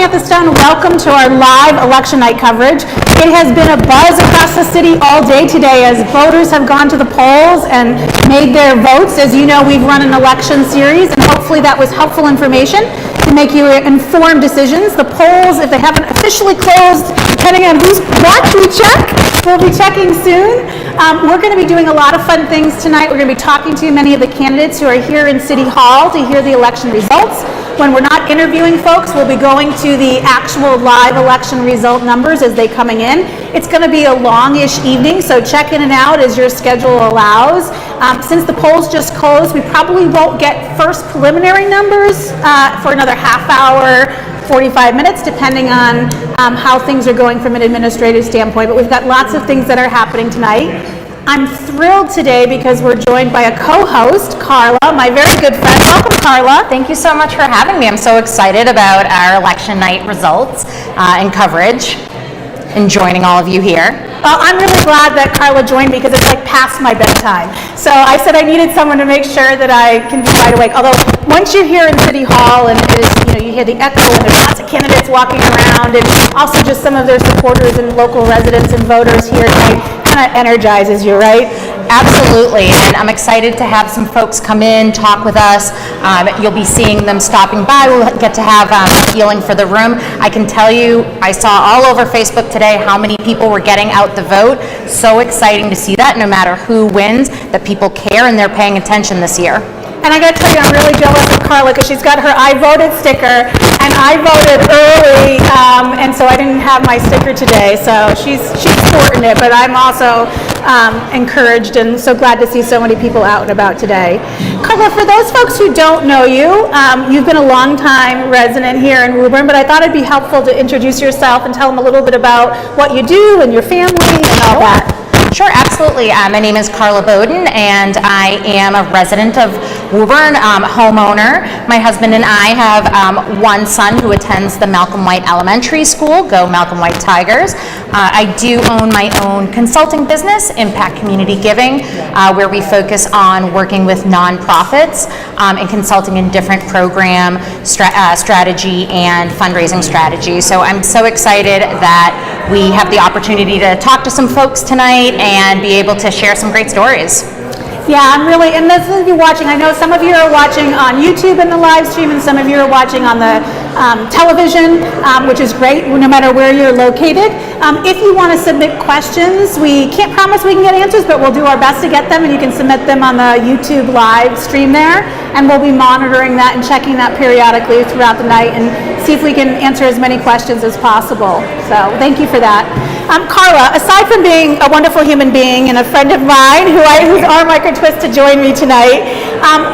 Samantha Stone. Welcome to our live election night coverage. It has been a buzz across the city all day today as voters have gone to the polls and made their votes. As you know, we've run an election series, and hopefully that was helpful information to make you informed decisions. The polls, if they haven't officially closed, depending on who's what we check, we'll be checking soon. We're going to be doing a lot of fun things tonight. We're going to be talking to many of the candidates who are here in City Hall to hear the election results. When we're not interviewing folks, we'll be going to the actual live election result numbers as they coming in. It's going to be a longish evening, so check in and out as your schedule allows. Since the polls just closed, we probably won't get first preliminary numbers for another half hour, 45 minutes, depending on how things are going from an administrative standpoint. But we've got lots of things that are happening tonight. I'm thrilled today because we're joined by a co-host, Carla, my very good friend. Welcome, Carla. Thank you so much for having me. I'm so excited about our election night results and coverage and joining all of you here. Well, I'm really glad that Carla joined me because it's like past my bedtime. So I said I needed someone to make sure that I can be wide awake. Although once you're here in City Hall and it is, you hear the echo and there's lots of candidates walking around and also just some of their supporters and local residents and voters here tonight, kind of energizes you, right? Absolutely, and I'm excited to have some folks come in, talk with us. You'll be seeing them stopping by. We'll get to have a feeling for the room. I can tell you, I saw all over Facebook today how many people were getting out the vote. So exciting to see that, no matter who wins, that people care and they're paying attention this year. And I got to tell you, I'm really jealous of Carla because she's got her I voted sticker, and I voted early, and so I didn't have my sticker today. So she's sporting it, but I'm also encouraged and so glad to see so many people out and about today. Carla, for those folks who don't know you, you've been a long-time resident here in Woburn, but I thought it'd be helpful to introduce yourself and tell them a little bit about what you do and your family and all that. Sure, absolutely. My name is Carla Bowden, and I am a resident of Woburn, homeowner. My husband and I have one son who attends the Malcolm White Elementary School. Go Malcolm White Tigers. I do own my own consulting business, Impact Community Giving, where we focus on working with nonprofits and consulting in different program strategy and fundraising strategy. So I'm so excited that we have the opportunity to talk to some folks tonight and be able to share some great stories. Yeah, I'm really, and those of you watching, I know some of you are watching on YouTube in the live stream and some of you are watching on the television, which is great no matter where you're located. If you want to submit questions, we can't promise we can get answers, but we'll do our best to get them, and you can submit them on the YouTube live stream there, and we'll be monitoring that and checking that periodically throughout the night and see if we can answer as many questions as possible. So thank you for that. Carla, aside from being a wonderful human being and a friend of mine whose arm I could twist to join me tonight,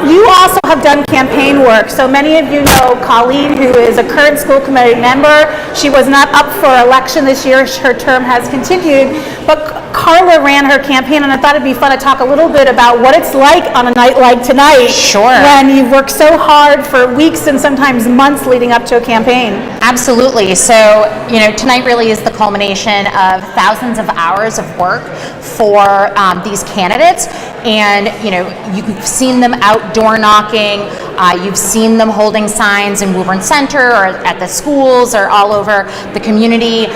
you also have done campaign work. So many of you know Colleen, who is a current school committee member. She was not up for election this year. Her term has continued. But Carla ran her campaign, and I thought it'd be fun to talk a little bit about what it's like on a night like tonight. Sure. When you've worked so hard for weeks and sometimes months leading up to a campaign. Absolutely. So, tonight really is the culmination of thousands of hours of work for these candidates. And, you've seen them out door knocking. You've seen them holding signs in Woburn Center or at the schools or all over the community.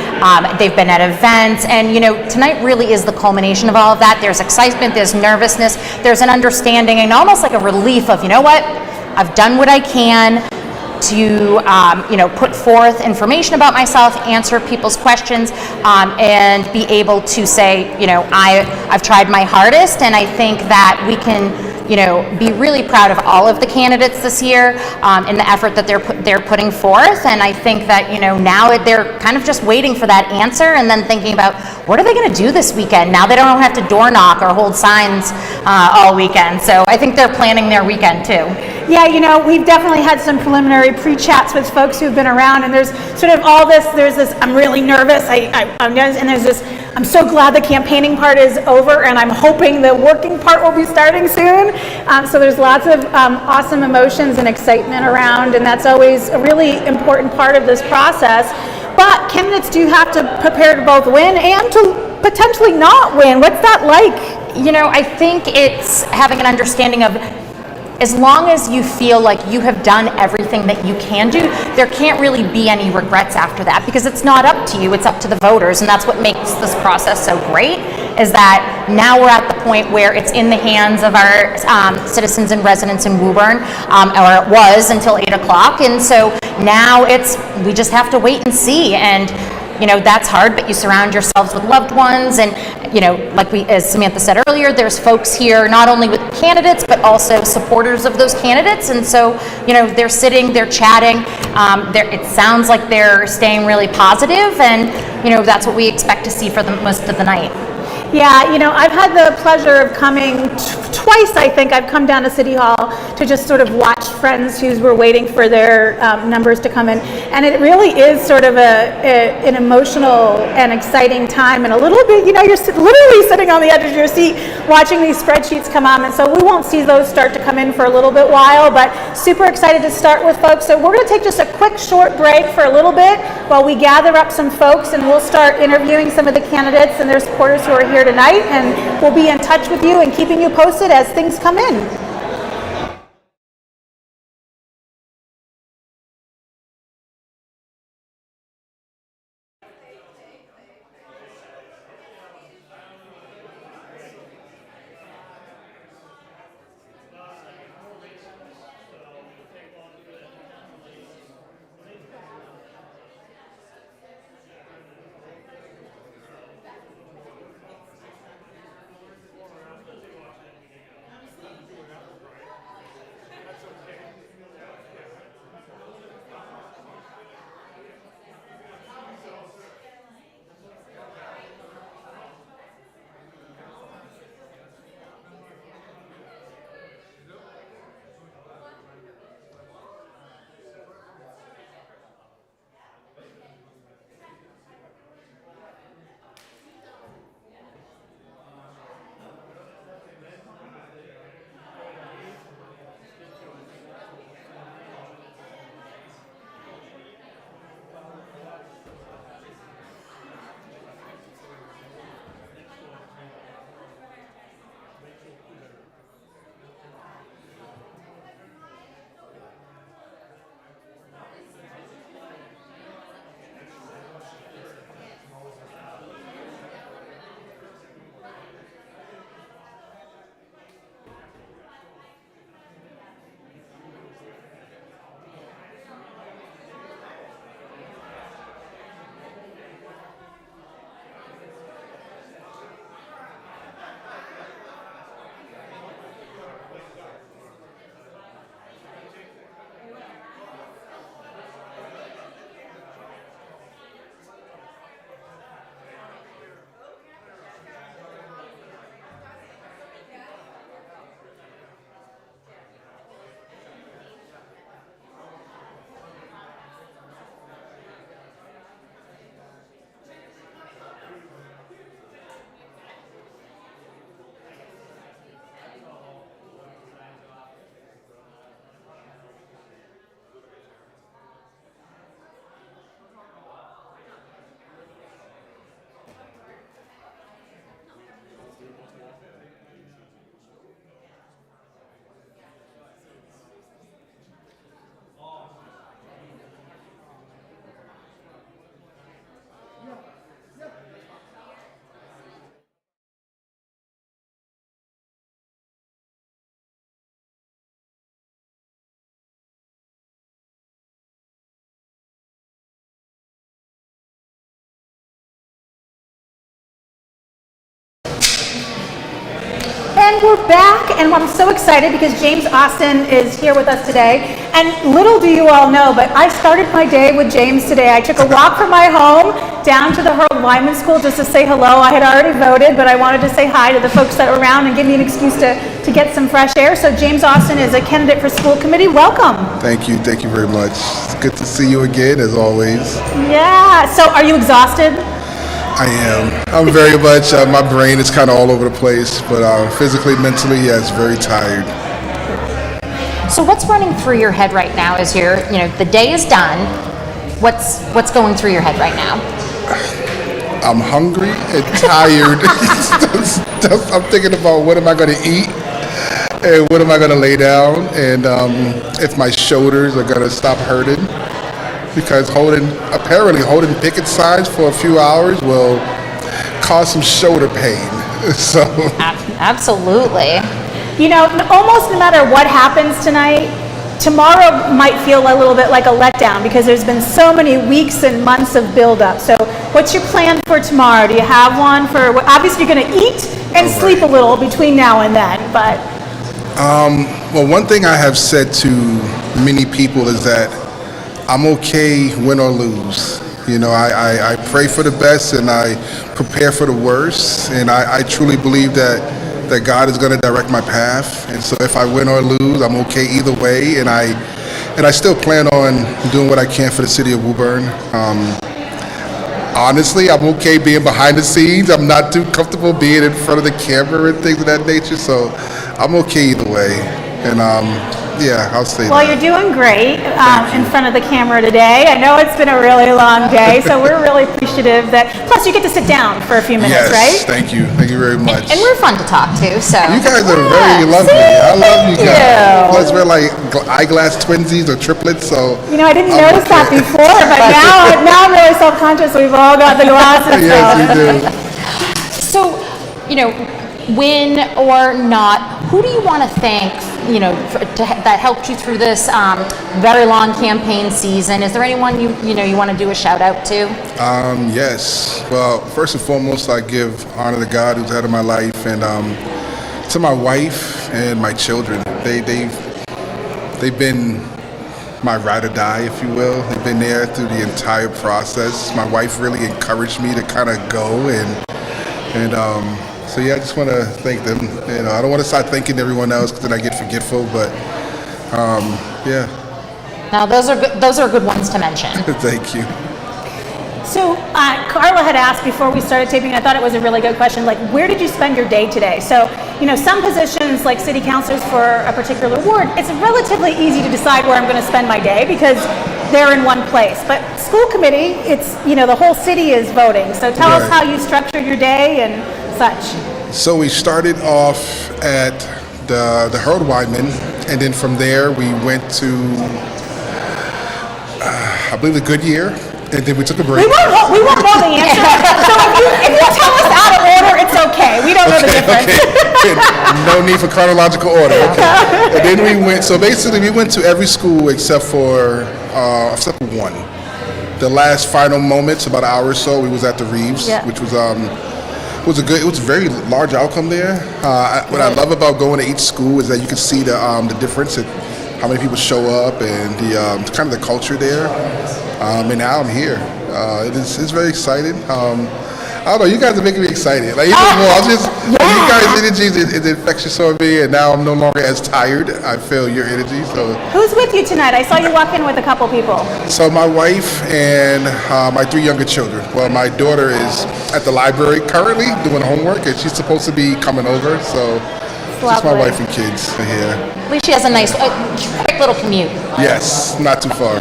They've been at events. And, tonight really is the culmination of all of that. There's excitement, there's nervousness, there's an understanding and almost like a relief of, I've done what I can to put forth information about myself, answer people's questions, and be able to say, I've tried my hardest, and I think that we can be really proud of all of the candidates this year in the effort that they're putting forth. And I think that now they're kind of just waiting for that answer and then thinking about what are they going to do this weekend. Now they don't have to door knock or hold signs all weekend. So I think they're planning their weekend too. Yeah, we've definitely had some preliminary pre-chats with folks who've been around, and there's sort of all this, there's this, I'm really nervous, and there's this, I'm so glad the campaigning part is over, and I'm hoping the working part will be starting soon. So there's lots of awesome emotions and excitement around, and that's always a really important part of this process. But candidates do have to prepare to both win and to potentially not win. What's that like? I think it's having an understanding of as long as you feel like you have done everything that you can do, there can't really be any regrets after that, because it's not up to you, it's up to the voters. And that's what makes this process so great, is that now we're at the point where it's in the hands of our citizens and residents in Woburn, or it was until 8 o'clock. And so now we just have to wait and see. And that's hard, but you surround yourselves with loved ones. And, as Samantha said earlier, there's folks here not only with candidates, but also supporters of those candidates. And so, they're sitting, they're chatting. It sounds like they're staying really positive, and, that's what we expect to see for the most of the night. Yeah, I've had the pleasure of coming twice, I think. I've come down to City Hall to just sort of watch friends who were waiting for their numbers to come in. And it really is sort of an emotional and exciting time, and a little bit, you're literally sitting on the edge of your seat watching these spreadsheets come on. And so we won't see those start to come in for a little bit while, but super excited to start with folks. So we're going to take just a quick short break for a little bit while we gather up some folks, and we'll start interviewing some of the candidates and their supporters who are here tonight, and we'll be in touch with you and keeping you posted as things come in. And we're back, and I'm so excited because James Austin is here with us today. And little do you all know, but I started my day with James today. I took a walk from my home down to the Harold Wyman School just to say hello. I had already voted, but I wanted to say hi to the folks that were around and give me an excuse to get some fresh air. So James Austin is a candidate for school committee. Welcome. Thank you very much. It's good to see you again, as always. Yeah, so are you exhausted? I am. I'm very much, my brain is kind of all over the place, but physically, mentally, yes, very tired. So what's running through your head right now as the day is done? What's going through your head right now? I'm hungry and tired. I'm thinking about what am I going to eat, and what am I going to lay down, and if my shoulders are going to stop hurting, because apparently holding picket signs for a few hours will cause some shoulder pain. So Absolutely. You know, almost no matter what happens tonight, tomorrow might feel a little bit like a letdown because there's been so many weeks and months of buildup. So what's your plan for tomorrow? Do you have one for, obviously you're going to eat and sleep a little between now and then, but. well, one thing I have said to many people is that I'm okay win or lose. You know, I pray for the best and I prepare for the worst, and I truly believe that God is going to direct my path. And so if I win or lose, I'm okay either way, and I still plan on doing what I can for the city of Woburn. Honestly, I'm okay being behind the scenes. I'm not too comfortable being in front of the camera and things of that nature, so I'm okay either way. And yeah, I'll say Well, that. you're doing great in front of the camera today. I know it's been a really long day, so we're really appreciative that, plus you get to sit down for a few minutes, Yes, right? thank you. Thank you very much. And we're fun to talk to, so. You guys are very lovely. I love you guys. you. Plus, we're like eyeglass twinsies or triplets, so. You know, I didn't notice that before, but now I'm really self-conscious. We've all got the glasses. Yes, you do. So, you know, win or not, who do you want to thank, you know, that helped you through this very long campaign season? Is there anyone you want to do a shout out to? Yes. Well, first and foremost, I give honor to God who's head of my life, and to my wife and my children. They've been my ride or die, if you will. They've been there through the entire process. My wife really encouraged me to kind of go, and so yeah, I just want to thank them. You know, I don't want to start thanking everyone else because then I get forgetful, but yeah. Now, those are good ones to mention. Thank you. So Carla had asked before we started taping, I thought it was a really good question, like where did you spend your day today? So, you know, some positions like city councilors for a particular ward, it's relatively easy to decide where I'm going to spend my day because they're in one place. But school committee, it's, you know, the whole city is voting. So tell us Right. how you structured your day and such. So we started off at the Harold Weidman, and then from there we went to, I believe, the Goodyear, and then we took a break. We won't know the answer. So if you tell us out of order, it's okay. We don't know the difference. Okay. No need for chronological order. Okay. And then we went. So basically, we went to every school except for one. The last final moments, about an hour or so, we was at the Reeves, Yeah. which was it was a very large outcome there. What I love about going to each school is that you can see the difference in how many people show up and the kind of the culture there. And now I'm here. It's very exciting. I don't know. You guys are making me excited. Like even more. You guys' energy is infectious on me, and now I'm no longer as tired. I feel your energy. So. Who's with you tonight? I saw you walk in with a couple people. So my wife and my 3 younger children. Well, my daughter is at the library currently doing homework, and she's supposed to be coming over. So just my Lovely. wife and kids are here. At least she has a nice, quick little commute. Yes, not too far.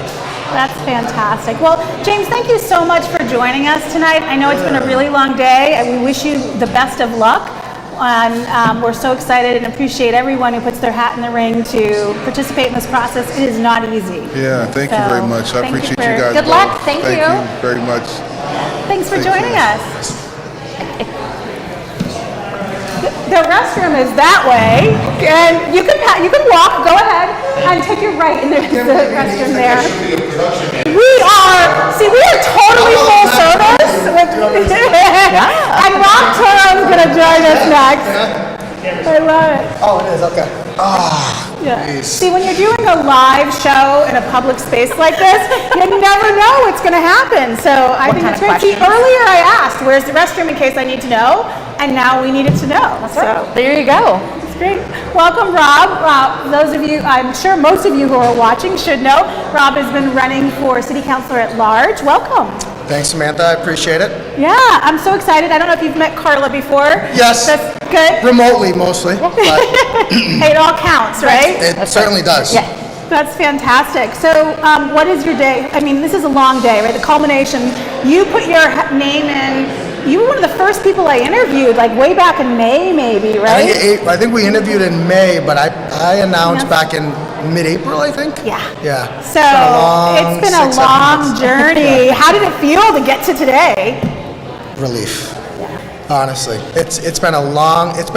That's fantastic. Well, James, thank you so much for joining us tonight. I know it's been a really long day, and we wish you the best of luck. And we're so excited and appreciate everyone who puts their hat in the ring to participate in this process. It is not easy. Yeah, thank you So, very much. I thank you appreciate for- you guys. Good both. luck. Thank you. Thank you very much. Thanks for Thank joining you. us. The restroom is that way, and you can walk. Go ahead and take your right, and there's the restroom there. We are totally full service. And Rob Toro's going to join us next. I love it. Oh, it is, okay. Yeah. See, when you're doing a live show in a public space like this, you never know what's going to happen. So I think kind it's of great. See, questions? earlier I asked, where's the restroom in case I need to know, and now we needed to know. So There you go. it's great. Welcome, Rob. Those of you, I'm sure most of you who are watching should know, Rob has been running for City Councilor at Large. Welcome. Thanks, Samantha, I appreciate it. Yeah, I'm so excited. I don't know if you've met Carla before. Yes. That's good. Remotely, mostly, but Hey, it all counts, right? it certainly does. Yeah. That's fantastic. So what is your day? I mean, this is a long day, right? The culmination. You put your name in you were one of the first people I interviewed, like way back in May, maybe, right? I think we interviewed in May, but I announced Yeah. back in mid-April, I think. Yeah. Yeah. So it's been a 6-7 long months. journey. How did it feel to get to today? Relief. Honestly, it's been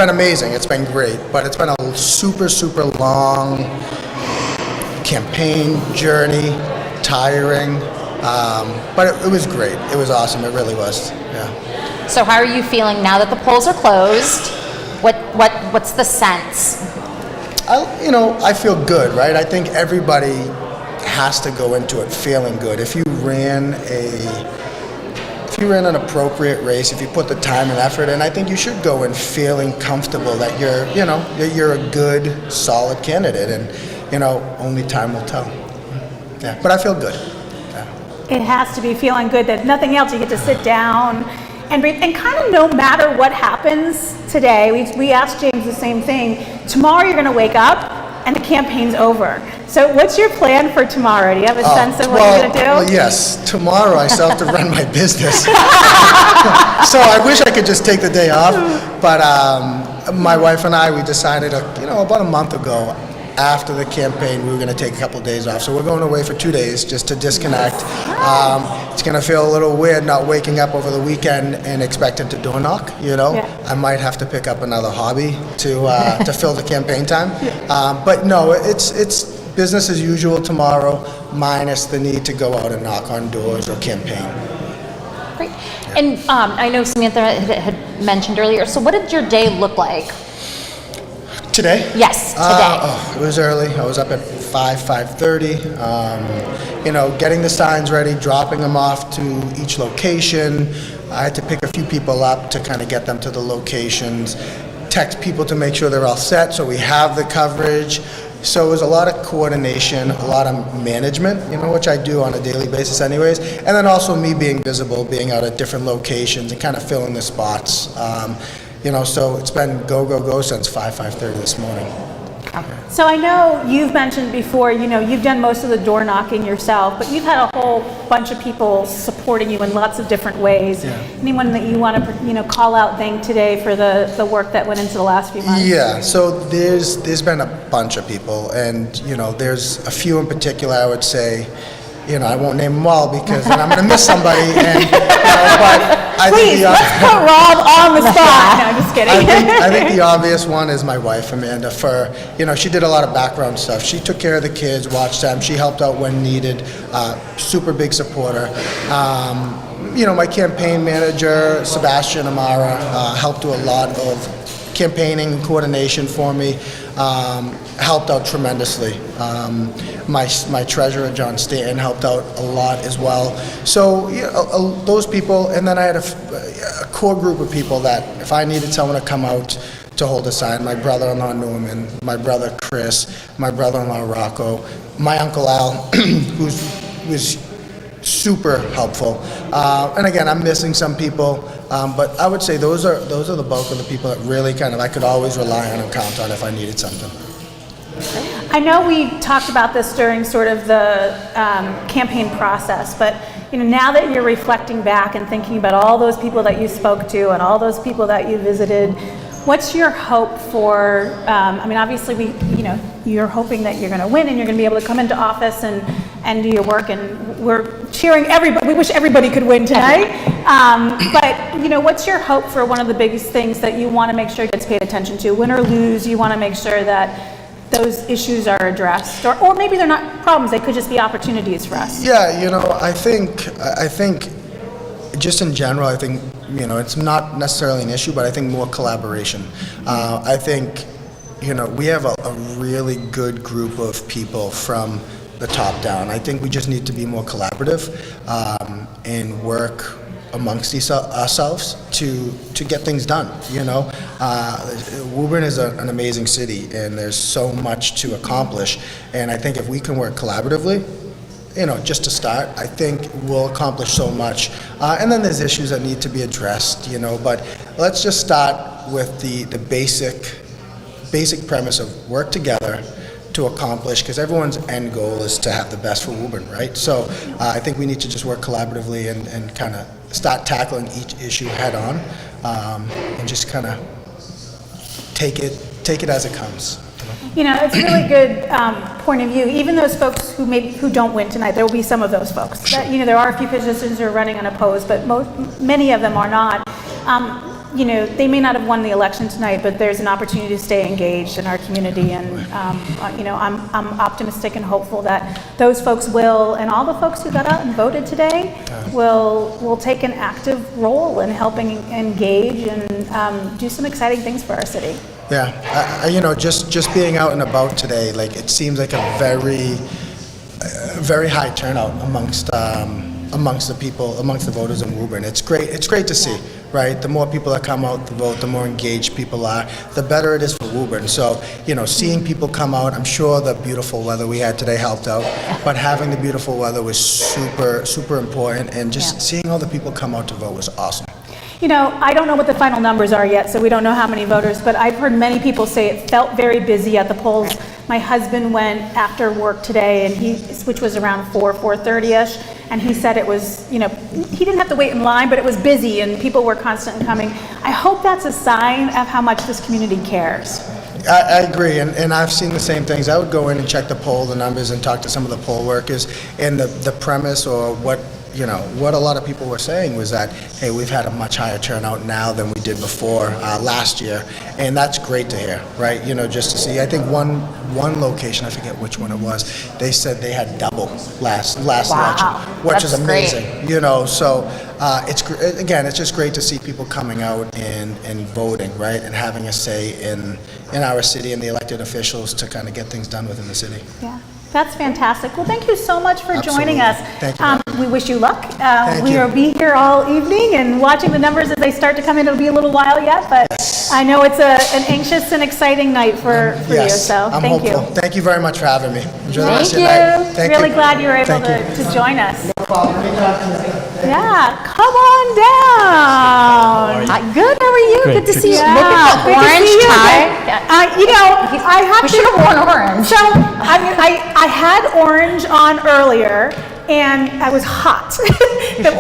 amazing. It's been great, but it's been a super long campaign journey, tiring, but it was great. It was awesome. It really was. Yeah. So how are you feeling now that the polls are closed? What's the sense? I feel good, right? I think everybody has to go into it feeling good. If you ran an appropriate race, if you put the time and effort in, I think you should go in feeling comfortable that you're a good, solid candidate, and only time will tell. Yeah, but I feel good. Yeah. It has to be feeling good that nothing else, you get to sit down and breathe. And kind of no matter what happens today, we asked James the same thing. Tomorrow you're going to wake up and the campaign's over. So what's your plan for tomorrow? Do you have a sense of what you're going to do? Well, yes. Tomorrow I still have to run my business. So I wish I could just take the day off. But my wife and I, we decided, about a month ago, after the campaign, we were going to take a couple of days off. So we're going away for 2 days just to disconnect. It's going to feel a little weird not waking up over the weekend and expecting to door knock, Yeah. I might have to pick up another hobby to fill the campaign time. But no, it's business as usual tomorrow, minus the need to go out and knock on doors or campaign. Great. And I know Samantha had mentioned earlier, so what did your day look like? Today? Yes, today. It was early. I was up at 5:30. Getting the signs ready, dropping them off to each location. I had to pick a few people up to kind of get them to the locations, text people to make sure they're all set so we have the coverage. So it was a lot of coordination, a lot of management, which I do on a daily basis anyways. And then also me being visible, being out at different locations and kind of filling the spots. So it's been go since 5:30 this morning. So I know you've mentioned before, you've done most of the door knocking yourself, but you've had a whole bunch of people supporting you in lots of different ways. Yeah. Anyone that you want to, call out, thank today for the work that went into the last few months? Yeah, so there's been a bunch of people, and there's a few in particular I would say. I won't name them all because then I'm going to miss somebody. And, but I Please, think let's put Rob on the spot. No, I'm just kidding. I think the obvious one is my wife, Amanda, she did a lot of background stuff. She took care of the kids, watched them. She helped out when needed. Super big supporter. My campaign manager, Sebastian Amara, helped do a lot of campaigning and coordination for me. Helped out tremendously. My treasurer, John Stanton, helped out a lot as well. So those people, and then I had a core group of people that if I needed someone to come out to hold a sign, my brother-in-law Norman, my brother Chris, my brother-in-law Rocco, my uncle Al, who was super helpful. And again, I'm missing some people, but I would say those are the bulk of the people that really I could always rely on and count on if I needed something. I know we talked about this during sort of the campaign process, but now that you're reflecting back and thinking about all those people that you spoke to and all those people that you visited, what's your hope for? Obviously, you're hoping that you're going to win and you're going to be able to come into office and do your work, and we're cheering everybody. We wish everybody could win tonight. But what's your hope for one of the biggest things that you want to make sure gets paid attention to? Win or lose, you want to make sure that those issues are addressed, or maybe they're not problems, they could just be opportunities for us. Yeah, I think just in general, I think it's not necessarily an issue, but I think more collaboration. I think we have a really good group of people from the top down. I think we just need to be more collaborative and work amongst ourselves to get things done. Woburn is an amazing city, and there's so much to accomplish. And I think if we can work collaboratively, just to start, I think we'll accomplish so much. And then there's issues that need to be addressed, but let's just start with the basic premise of work together, to accomplish, because everyone's end goal is to have the best for Woburn, right? So I think we need to just work collaboratively and kind of start tackling each issue head on, and just kind of take it as it comes. You know, it's a really good point of view. Even those folks who don't win tonight, there will be some of those folks. That, you know, there are a few positions who are running unopposed, but many of them are not. You know, they may not have won the election tonight, but there's an opportunity to stay engaged in our community, and you know, I'm optimistic and hopeful that those folks will, and all the folks who got out and voted today, will take an active role in helping engage and do some exciting things for our city. Yeah, you know, just being out and about today, like, it seems like a very high turnout amongst the people, amongst the voters in Woburn. It's great to see, right? The more people that come out to vote, the more engaged people are, the better it is for Woburn. So, you know, seeing people come out, I'm sure the beautiful weather we had today helped out, but having the beautiful weather was super important, and just seeing all the people come out to vote was awesome. You know, I don't know what the final numbers are yet, so we don't know how many voters, but I've heard many people say it felt very busy at the polls. My husband went after work today, and which was around 4:30ish, and he said it was, you know, he didn't have to wait in line, but it was busy and people were constantly coming. I hope that's a sign of how much this community cares. I agree, and I've seen the same things. I would go in and check the numbers, and talk to some of the poll workers, and the premise, or what a lot of people were saying, was that, hey, we've had a much higher turnout now than we did before last year, and that's great to hear, right? You know, just to see. I think one location, I forget which one it was, they said they had double last election, which is amazing. Great. You know, so it's just great to see people coming out and voting, right, and having a say in our city and the elected officials to kind of get things done within the city. Yeah. That's fantastic. Well, thank you so much for joining us. Thank you. We wish you luck. Thank you. We'll be here all evening and watching the numbers as they start to come in. It'll be a little while yet, but I know it's an anxious and exciting night for you. So I'm thank hopeful. you. Thank you very much for having me. Enjoy the rest Thank of your night. Thank really you. glad you were able Thank to join us. No problem. Anytime. Yeah, come on down. Good, how are you? Good to see you. Yeah, Look at the good to orange see you. tie. You know, I have We to. should have worn orange. So, I mean, I had orange on earlier, and I was hot. The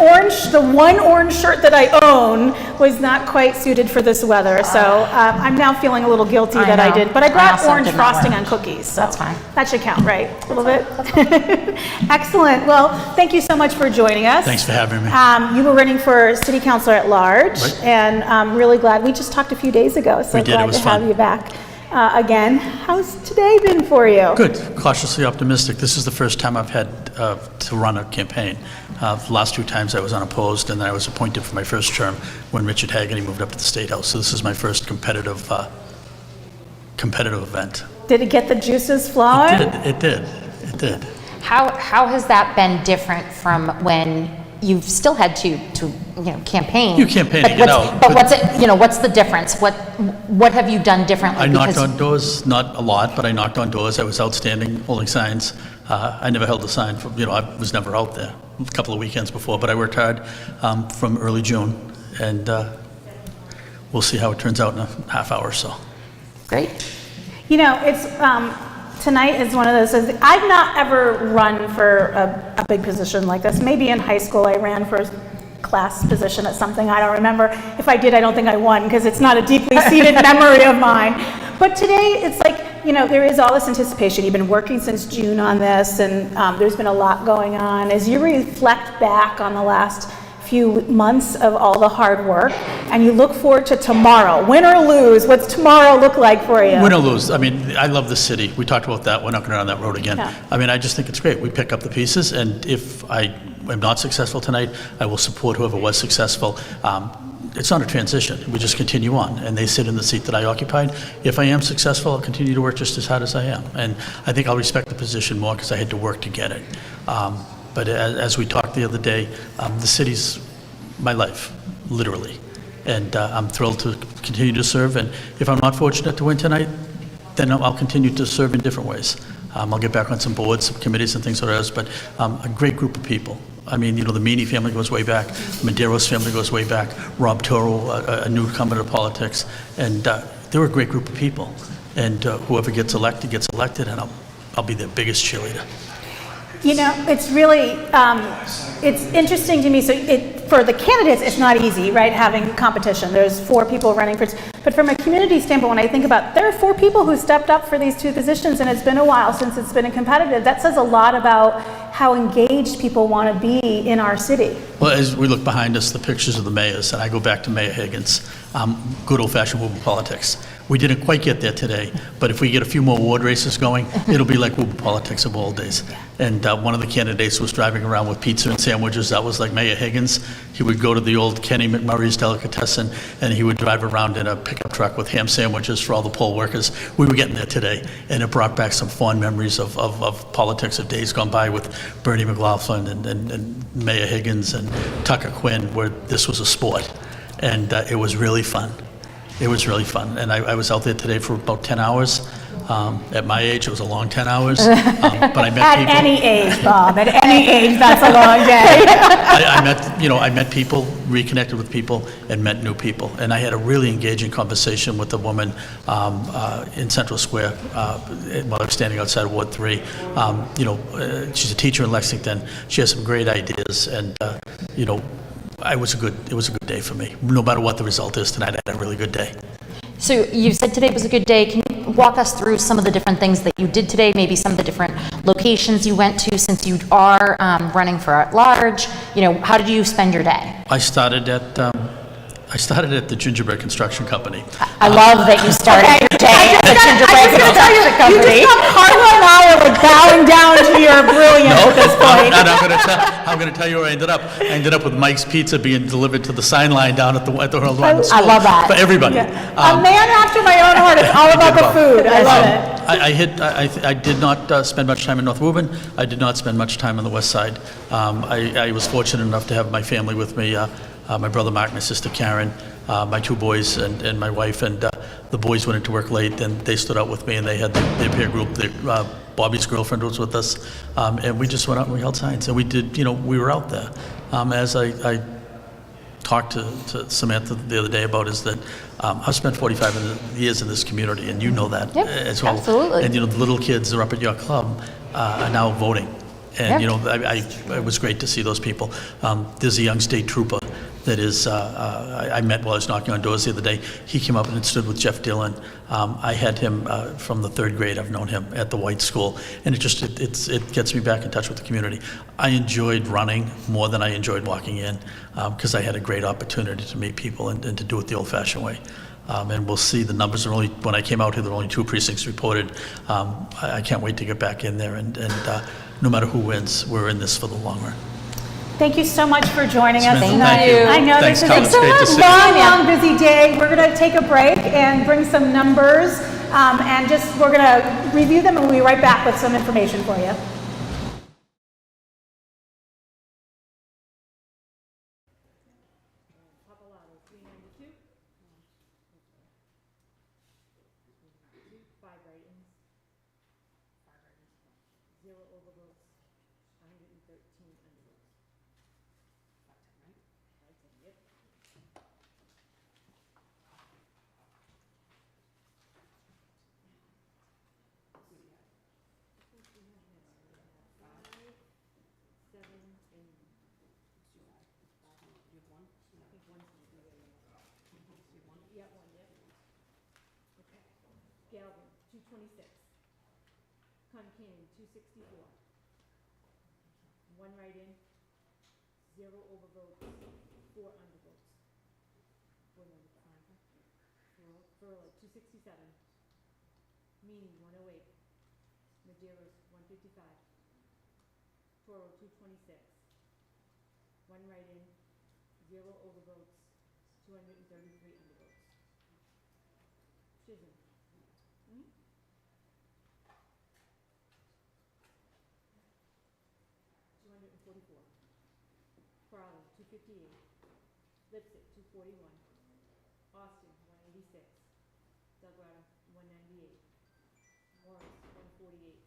one orange shirt that I own was not quite suited for this weather, so I'm now feeling a little guilty that I did. But I brought also orange did not frosting wear on cookies, so That's fine. that should count, right? A little bit. Excellent. Well, thank you so much for joining us. Thanks for having me. You were running for city councilor at large, Right. and I'm really glad. We just talked a few days ago, so We did. It glad was to have fun. you back again. How's today been for you? Good, cautiously optimistic. This is the first time I've had to run a campaign. The last two times I was unopposed, and then I was appointed for my first term when Richard Haggerty moved up to the State House. So this is my first competitive event. Did it get the juices flowing? It did. How has that been different from when you've still had to campaign? You campaign to get out, But what's the difference? What have you done differently? I knocked on doors, not a lot, but I knocked on doors. I was outstanding holding signs. I never held a sign for, I was never out there a couple of weekends before, but I worked hard from early June, and we'll see how it turns out in a half hour or so. Great. You know, it's tonight is one of those. I've not ever run for a big position like this. Maybe in high school I ran for a class position at something. I don't remember. If I did, I don't think I won because it's not a deeply seated memory of mine. But today, it's like, there is all this anticipation. You've been working since June on this, and there's been a lot going on. As you reflect back on the last few months of all the hard work, and you look forward to tomorrow, win or lose, what's tomorrow look like for you? Win or lose. I mean, I love the city. We talked about that. We're not going to go down that road again. Yeah. I mean, I just think it's great. We pick up the pieces, and if I am not successful tonight, I will support whoever was successful. It's not a transition. We just continue on, and they sit in the seat that I occupied. If I am successful, I'll continue to work just as hard as I am, and I think I'll respect the position more because I had to work to get it. But as we talked the other day, the city's my life, literally, and I'm thrilled to continue to serve. And if I'm not fortunate to win tonight, then I'll continue to serve in different ways. I'll get back on some boards, some committees and things like that, but a great group of people. I mean, the Meany family goes way back, Medeiros family goes way back, Rob Toro, a newcomer to politics, and they're a great group of people. And whoever gets elected, and I'll be their biggest cheerleader. You know, it's really, it's interesting to me. So for the candidates, it's not easy, right, having competition. There's 4 people running for, but from a community standpoint, when I think about, there are 4 people who stepped up for these 2 positions, and it's been a while since it's been a competitive. That says a lot about how engaged people want to be in our city. Well, as we look behind us, the pictures of the mayors, and I go back to Mayor Higgins, good old-fashioned Woburn politics. We didn't quite get there today, but if we get a few more ward races going, it'll be like Woburn politics of old days. And one of the candidates was driving around with pizza and sandwiches. That was like Mayor Higgins. He would go to the old Kenny McMurray's Delicatessen, and he would drive around in a pickup truck with ham sandwiches for all the poll workers. We were getting there today, and it brought back some fond memories of politics of days gone by with Bernie McLaughlin and Mayor Higgins and Tucker Quinn, where this was a sport. And it was really fun. It was really fun. And I was out there today for about 10 hours. At my age, it was a long 10 hours. But I met At people. any age, Bob, at any age, that's a long day. I met people, reconnected with people, and met new people. And I had a really engaging conversation with a woman in Central Square while I was standing outside Ward 3. She's a teacher in Lexington. She has some great ideas, and it was a good day for me. No matter what the result is tonight, I had a really good day. So you said today was a good day. Can you walk us through some of the different things that you did today, maybe some of the different locations you went to since you are running for at large? How did you spend your day? I started at the Gingerbread Construction Company. I love that you started your day at the Gingerbread Construction Company. Carla and I are like bowing down to your brilliance at this point. I'm going to tell you where I ended up. I ended up with Mike's Pizza being delivered to the sign line down at the World Wide School. I love that. For everybody. A man after my own heart. It's all about the food. I love it. I did not spend much time in North Woburn. I did not spend much time on the west side. I was fortunate enough to have my family with me, my brother Mark, my sister Karen, my 2 boys, and my wife. And the boys went into work late, and they stood out with me, and they had their peer group. Bobby's girlfriend was with us, and we just went out and we held signs. And we did, we were out there. As I talked to Samantha the other day about is that I've spent 45 years in this community, and you know that as well. Absolutely. And the little kids that are up at your club are now voting. And it was great to see those people. There's a young state trooper that is, I met while I was knocking on doors the other day. He came up and stood with Jeff Dillon. I had him from the 3rd grade. I've known him at the White School, and it gets me back in touch with the community. I enjoyed running more than I enjoyed walking in because I had a great opportunity to meet people and to do it the old-fashioned way. And we'll see. The numbers are only, when I came out here, there were only 2 precincts reported. I can't wait to get back in there, and no matter who wins, we're in this for the long run. Thank you so much for joining us Thank tonight. you. I know Thanks, this Colin. is It's great to see a you. long, busy day. We're going to take a break and bring some numbers, and we're going to review them, and we'll be right back with some information for you. Galvin, 226. Concan, 264. 1 write-in, 0 overvotes, 4 undervotes. Furla, 267. Meany, 108. Madeira's, 155. Toro, 226. 1 write-in, 0 overvotes, 233 undervotes. Chisholm. 244. Crowley, 258. Lipstick, 241. Austin, 186. Delgado, 198. Morris, 148.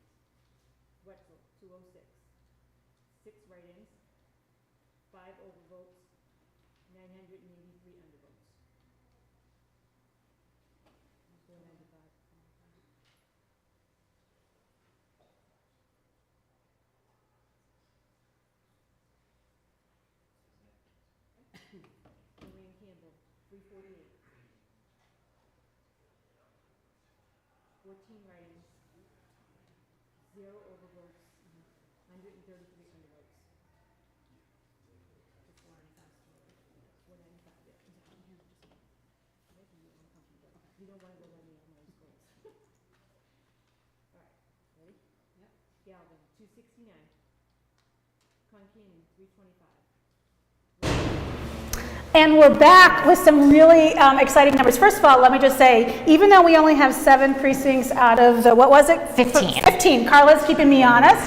Wetzel, 206. 6 write-ins, 5 overvotes, 983 undervotes. 495. Lorraine Campbell, 348. 14 write-ins, 0 overvotes, 133 undervotes. 495, yeah. You don't want to go any of those goals. All right, ready? Yep. Galvin, 269. Concan, 325. And we're back with some really exciting numbers. First of all, let me just say, even though we only have 7 precincts out of the, what was it? 15. 15. Carla's keeping me honest.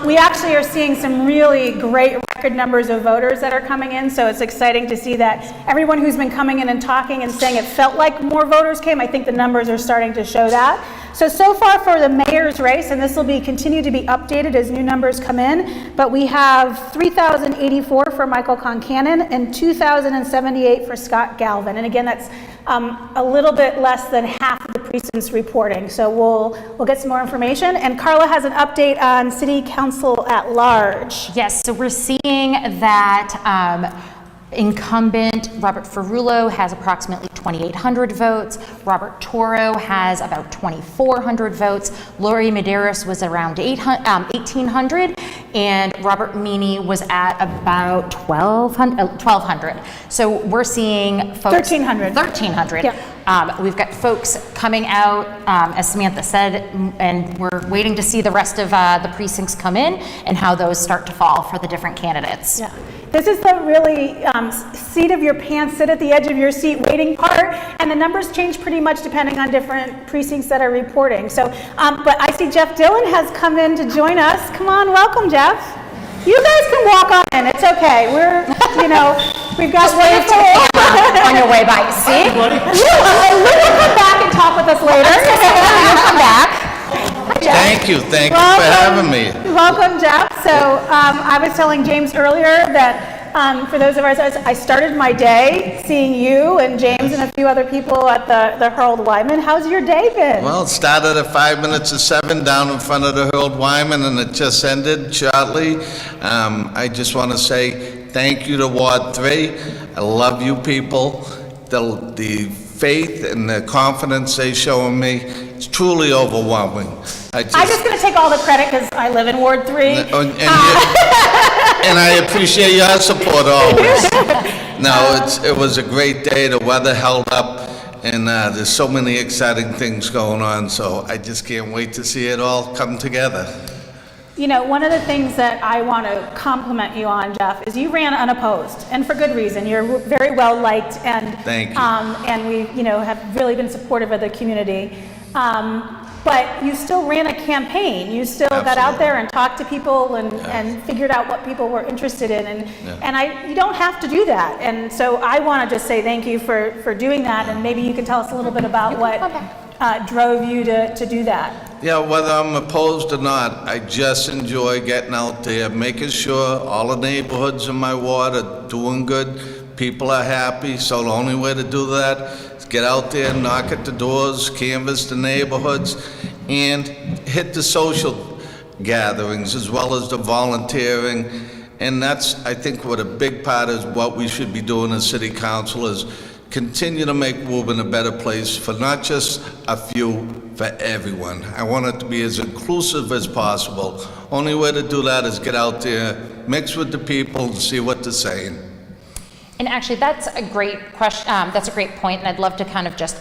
We actually are seeing some really great record numbers of voters that are coming in, so it's exciting to see that everyone who's been coming in and talking and saying it felt like more voters came, I think the numbers are starting to show that. So far for the mayor's race, and this will be continue to be updated as new numbers come in, but we have 3,084 for Michael Concanon and 2,078 for Scott Galvin. And again, that's a little bit less than half of the precincts reporting. So we'll get some more information. And Carla has an update on City Council at large. Yes, so we're seeing that incumbent Robert Ferrulo has approximately 2,800 votes. Robert Toro has about 2,400 votes. Lori Medeiros was around 1,800, and Robert Meany was at about 1,200. So we're seeing folks... 1,300. 1,300. Yep. We've got folks coming out, as Samantha said, and we're waiting to see the rest of the precincts come in and how those start to fall for the different candidates. Yeah. This is the really seat of your pants, sit at the edge of your seat waiting part, and the numbers change pretty much depending on different precincts that are reporting. So, but I see Jeff Dillon has come in to join us. Come on, welcome, Jeff. You guys can walk on in. It's okay. We're, we've got wonderful on your way by. See? We'll come back and talk with us later. You'll come back. Thank you for having me. Welcome, Jeff. So I was telling James earlier that for those of us, I started my day seeing you and James and a few other people at the Harold Wyman. How's your day been? Well, it started at 5 minutes to 7 down in front of the Harold Wyman, and it just ended shortly. I just want to say thank you to Ward 3. I love you people. The faith and the confidence they show in me, it's truly overwhelming. I'm just going to take all the credit because I live in Ward 3. And I appreciate your support always. No, it was a great day. The weather held up, and there's so many exciting things going on, so I just can't wait to see it all come together. One of the things that I want to compliment you on, Jeff, is you ran unopposed, and for good reason. You're very well liked, and thank you. And we, have really been supportive of the community. But you still ran a campaign. You still got out there and talked to people and figured out what people were interested in, and you don't have to do that. And so I want to just say thank you for doing that, and maybe you can tell us a little bit about what drove you to do that. Yeah, whether I'm opposed or not, I just enjoy getting out there, making sure all the neighborhoods in my ward are doing good, people are happy, so the only way to do that is get out there, knock at the doors, canvass the neighborhoods, and hit the social gatherings as well as the volunteering. And that's, I think, what a big part is what we should be doing as city council is continue to make Woburn a better place for not just a few, for everyone. I want it to be as inclusive as possible. Only way to do that is get out there, mix with the people, and see what they're saying. And actually, that's a great question. That's a great point, and I'd love to kind of just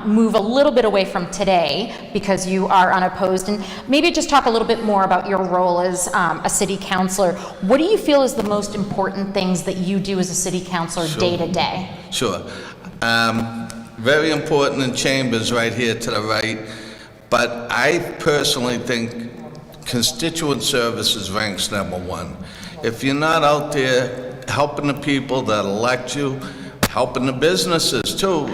move a little bit away from today because you are unopposed, and maybe just talk a little bit more about your role as a city councilor. What do you feel is the most important things that you do as a city councilor day to day? Sure. Very important in Chambers right here to the right, but I personally think constituent services ranks #1. If you're not out there helping the people that elect you, helping the businesses too,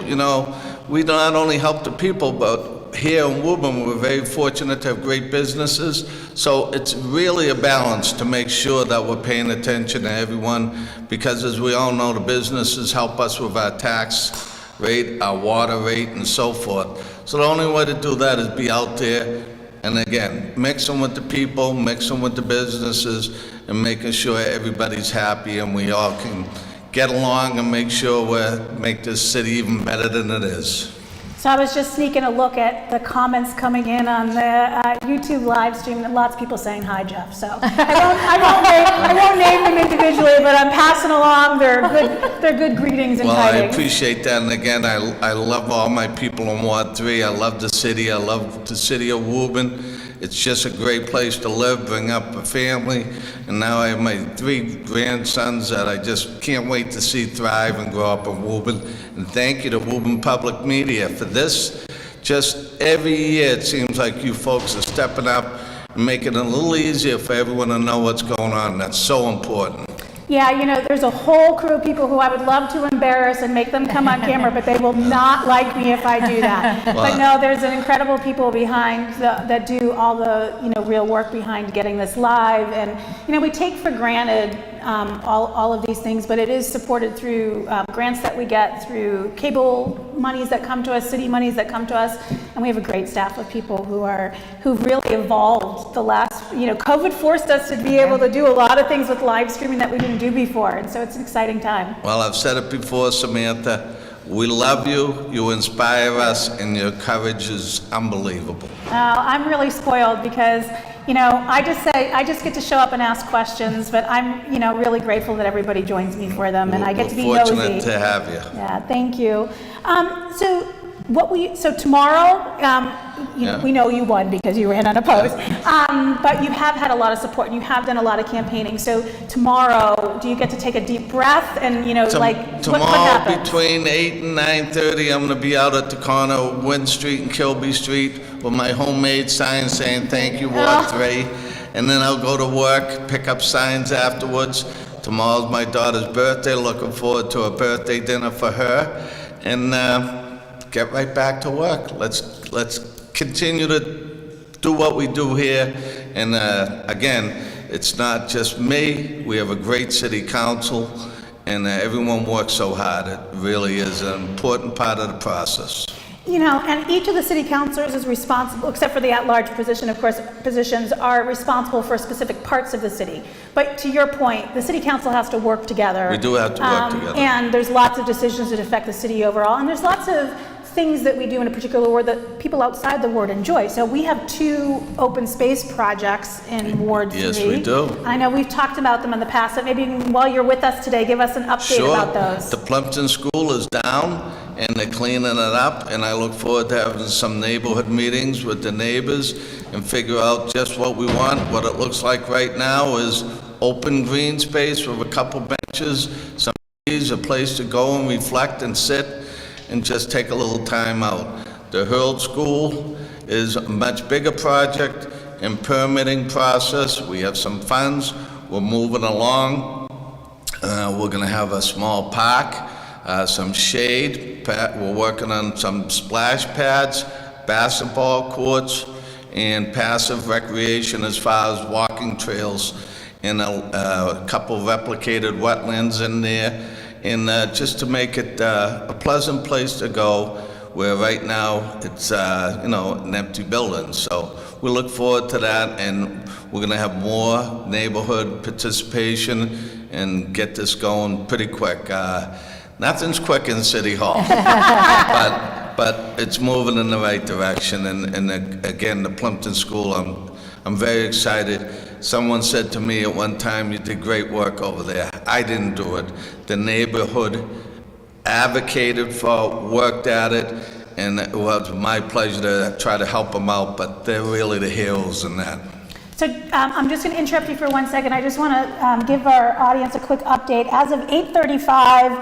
we not only help the people, but here in Woburn, we're very fortunate to have great businesses. So it's really a balance to make sure that we're paying attention to everyone, because as we all know, the businesses help us with our tax rate, our water rate, and so forth. So the only way to do that is be out there, and again, mixing with the people, mixing with the businesses, and making sure everybody's happy and we all can get along and make sure we make this city even better than it is. So I was just sneaking a look at the comments coming in on the YouTube live stream, and lots of people saying hi, Jeff. So I won't name them individually, but I'm passing along their good greetings and Well, I tidings. appreciate that, and again, I love all my people in Ward 3. I love the city. I love the city of Woburn. It's just a great place to live, bring up a family, and now I have my 3 grandsons that I just can't wait to see thrive and grow up in Woburn. And thank you to Woburn Public Media for this. Just every year, it seems like you folks are stepping up and making it a little easier for everyone to know what's going on. That's so important. Yeah, you know, there's a whole crew of people who I would love to embarrass and make them come on camera, but they will not like me if I do that. But no, there's an incredible people behind that do all the, you know, real work behind getting this live. And, you know, we take for granted all of these things, but it is supported through grants that we get, through cable monies that come to us, city monies that come to us, and we have a great staff of people who've really evolved the last, you know, COVID forced us to be able to do a lot of things with live streaming that we didn't do before, and so it's an exciting time. Well, I've said it before, Samantha. We love you, you inspire us, and your courage is unbelievable. I'm really spoiled because, you know, I just get to show up and ask questions, but I'm, you know, really grateful that everybody joins me for them, and I get to be nosy. We're fortunate to have you. Yeah, thank you. So tomorrow, we know you won because you ran unopposed, but you have had a lot of support and you have done a lot of campaigning. So tomorrow, do you get to take a deep breath and, you know, what happens? Tomorrow between 8 and 9:30, I'm going to be out at the corner of Wynn Street and Kilby Street with my homemade sign saying thank you, Ward 3. And then I'll go to work, pick up signs afterwards. Tomorrow's my daughter's birthday. Looking forward to a birthday dinner for her. And get right back to work. Let's continue to do what we do here. And again, it's not just me. We have a great city council, and everyone works so hard. It really is an important part of the process. You know, and each of the city councilors is responsible, except for the at-large position, of course, positions are responsible for specific parts of the city. But to your point, the city council has to work together. We do have to work together. And there's lots of decisions that affect the city overall, and there's lots of things that we do in a particular ward that people outside the ward enjoy. So we have 2 open space projects in Ward 3. Yes, we do. I know we've talked about them in the past, so maybe while you're with us today, give us an update about those. The Plumpton School is down, and they're cleaning it up, and I look forward to having some neighborhood meetings with the neighbors and figure out just what we want. What it looks like right now is open green space with a couple benches, some trees, a place to go and reflect and sit and just take a little time out. The Hurl School is a much bigger project and permitting process. We have some funds. We're moving along. We're going to have a small park, some shade. We're working on some splash pads, basketball courts, and passive recreation as far as walking trails, and a couple replicated wetlands in there. And just to make it a pleasant place to go, where right now it's an empty building. So we look forward to that, and we're going to have more neighborhood participation and get this going pretty quick. Nothing's quick in City Hall, but it's moving in the right direction. And again, the Plumpton School, I'm very excited. Someone said to me at one time, "You did great work over there." I didn't do it. The neighborhood advocated for, worked at it, and it was my pleasure to try to help them out, but they're really the heroes in that. So I'm just going to interrupt you for 1 second. I just want to give our audience a quick update. As of 8:35,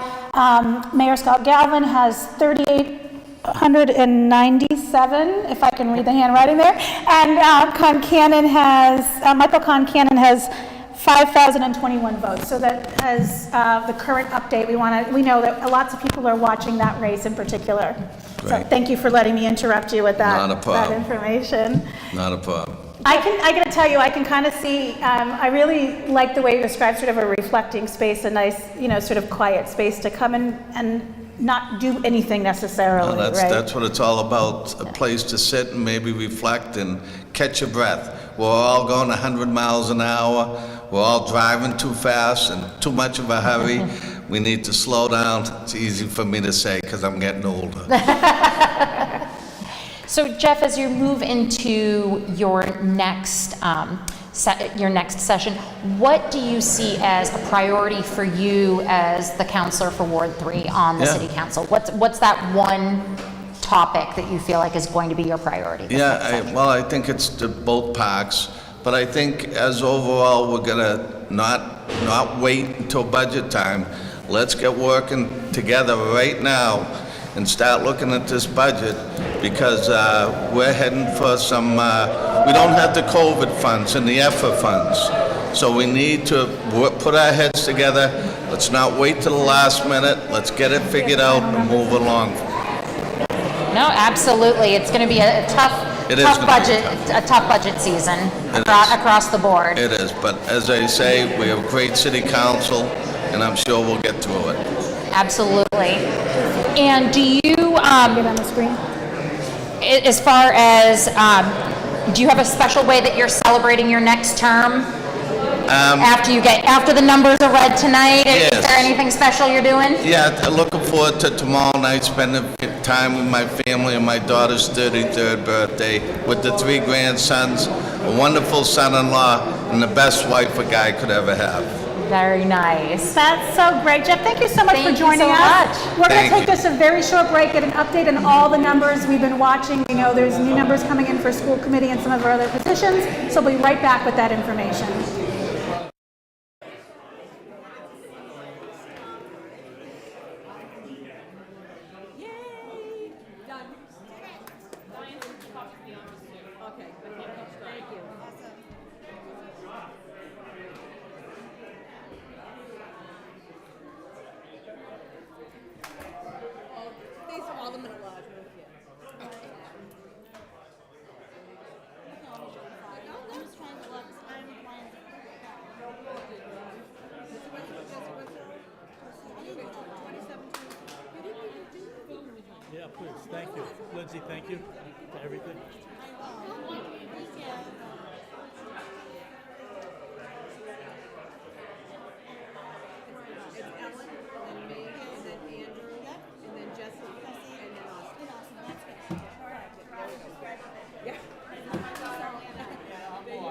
Mayor Scott Galvin has 3,897, if I can read the handwriting there, and Michael Concannon has 5,021 votes. So that has the current update. We know that lots of people are watching that race in particular. Great. So thank you for letting me interrupt you with that, Not a problem. that information. Not a problem. I got to tell you, I can kind of see, I really like the way you describe sort of a reflecting space, a nice, sort of quiet space to come in and not do anything necessarily, Well, right? that's what it's all about, a place to sit and maybe reflect and catch your breath. We're all going 100 miles an hour. We're all driving too fast and too much of a hurry. we need to slow down. It's easy for me to say because I'm getting older. So Jeff, as you move into your next session, what do you see as a priority for you as the counselor for Ward 3 on the City Council? What's that one topic that you feel like is going to be your priority? I think it's both parks, but I think as overall, we're gonna not wait until budget time. Let's get working together right now and start looking at this budget, because we're heading for some, we don't have the COVID funds and the EFFA funds. So we need to put our heads together. Let's not wait till the last minute. Let's get it figured out and move along. No, absolutely. It's going to be a tough budget season across the board. It is, but as I say, we have a great city council, and I'm sure we'll get through it. Absolutely. And do you, Get on the screen. as far as, do you have a special way that you're celebrating your next term? After the numbers are read tonight, Yes. Is there anything special you're doing? Yeah, looking forward to tomorrow night, spending time with my family on my daughter's 33rd birthday with the 3 grandsons, a wonderful son-in-law, and the best wife a guy could ever have. Very nice. That's so great. Jeff, thank you so much for Thank you joining so us. much. We're going Thank to take you. just a very short break, get an update on all the numbers we've been watching. We know there's new numbers coming in for school committee and some of our other positions, so we'll be right back with that information. These are all the middle large. Yeah, please. Thank you. Lindsay, thank you for everything. It's Ellen, and Megan, and then Andrew, and then Jesse, and then Austin. Yeah. There you go.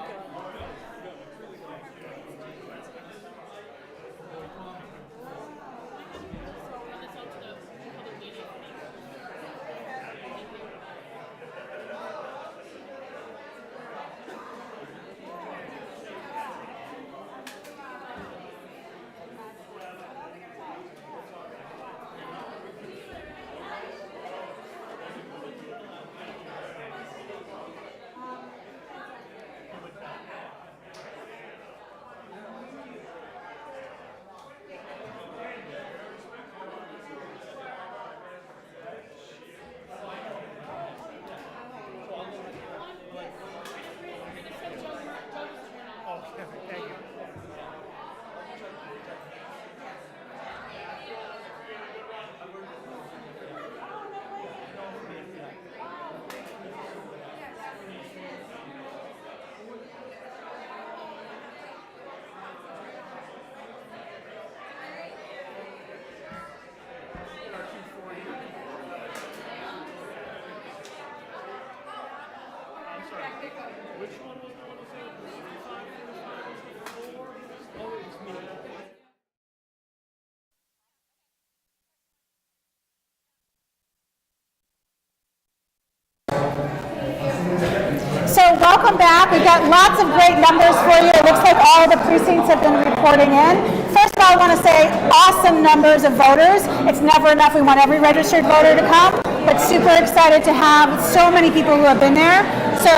So welcome back. We've got lots of great numbers for you. It looks like all the precincts have been reporting in. First of all, I want to say awesome numbers of voters. It's never enough. We want every registered voter to come, but super excited to have so many people who have been there. So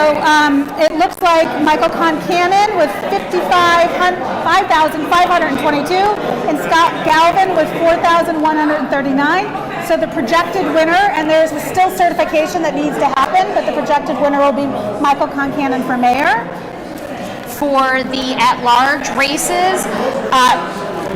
it looks like Michael Concannon with 5,522 and Scott Galvin with 4,139. So the projected winner, and there's still certification that needs to happen, but the projected winner will be Michael Concannon for mayor. For the at-large races,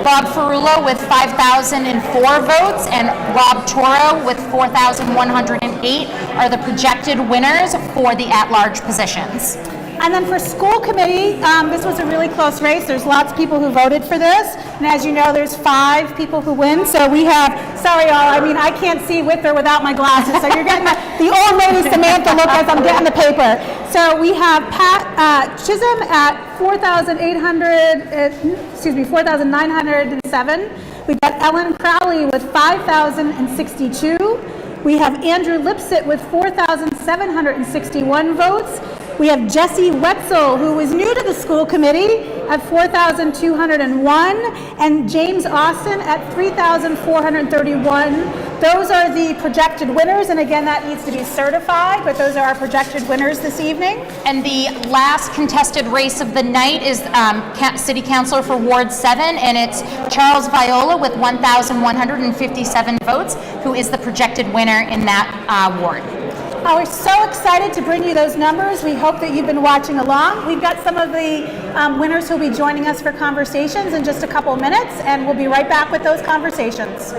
Bob Ferrulo with 5,004 votes and Rob Toro with 4,108 are the projected winners for the at-large positions. And then for school committee, this was a really close race. There's lots of people who voted for this. And as you know, there's 5 people who win. So we have, sorry all, I mean, I can't see with or without my glasses. So you're getting the old lady Samantha look as I'm getting the paper. So we have Pat Chisholm at 4,907. We've got Ellen Crowley with 5,062. We have Andrew Lipsett with 4,761 votes. We have Jesse Wetzel, who is new to the school committee, at 4,201, and James Austin at 3,431. Those are the projected winners, and again, that needs to be certified, but those are our projected winners this evening. And the last contested race of the night is City Councilor for Ward 7, and it's Charles Viola with 1,157 votes, who is the projected winner in that ward. We're so excited to bring you those numbers. We hope that you've been watching along. We've got some of the winners who will be joining us for conversations in just a couple of minutes, and we'll be right back with those conversations.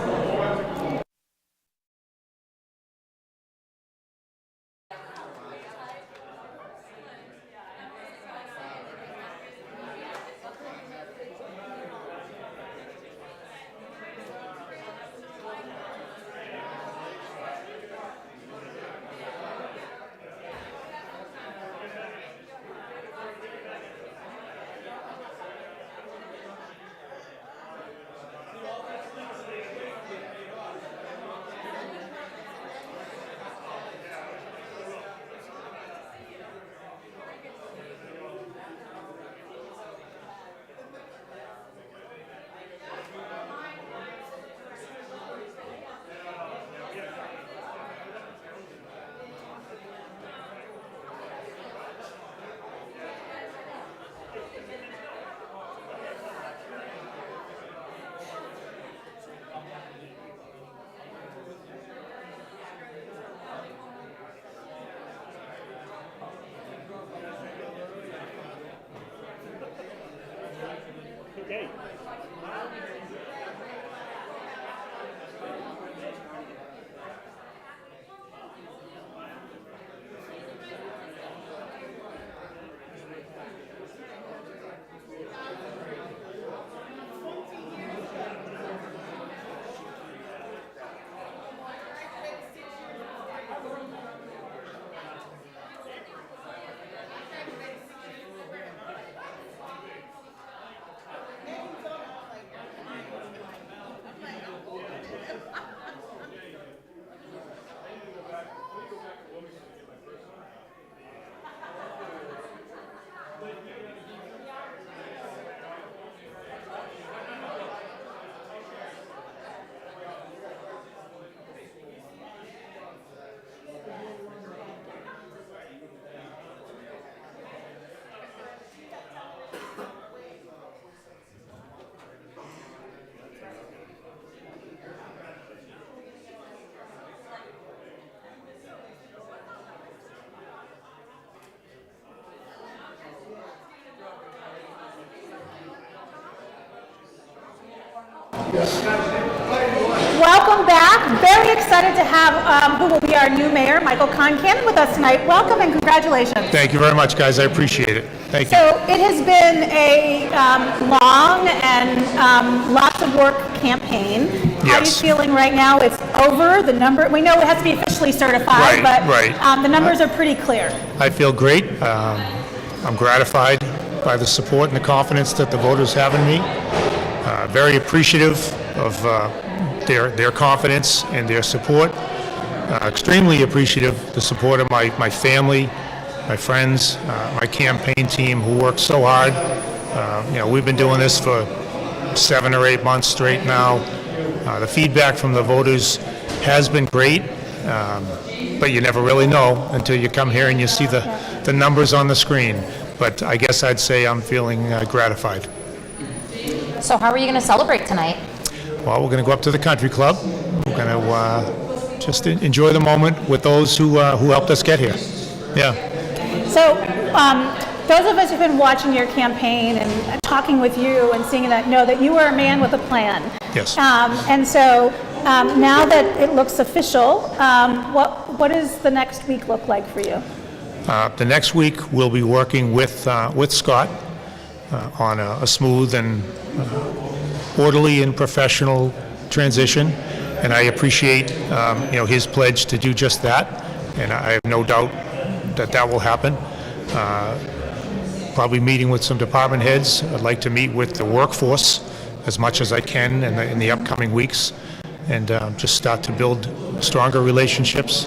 Okay. Welcome back. Very excited to have who will be our new mayor, Michael Concan, with us tonight. Welcome and congratulations. Thank you very much, guys. I appreciate it. Thank you. So it has been a long and lots of work campaign. How are you Yes. feeling right now? It's over. The number, we know it has to be officially certified, Right, but right. The numbers are pretty clear. I feel great. I'm gratified by the support and the confidence that the voters have in me. Very appreciative of their confidence and their support. Extremely appreciative the support of my family, my friends, my campaign team who worked so hard. We've been doing this for 7 or 8 months straight now. The feedback from the voters has been great, but you never really know until you come here and you see the numbers on the screen. But I guess I'd say I'm feeling gratified. So how are you going to celebrate tonight? Well, we're going to go up to the country club. We're going to just enjoy the moment with those who helped us get here. Yeah. So those of us who've been watching your campaign and talking with you and seeing that know that you are a man with a plan. Yes. And so now that it looks official, what does the next week look like for you? The next week, we'll be working with Scott on a smooth and orderly and professional transition, and I appreciate his pledge to do just that, and I have no doubt that that will happen. Probably meeting with some department heads. I'd like to meet with the workforce as much as I can in the upcoming weeks, and just start to build stronger relationships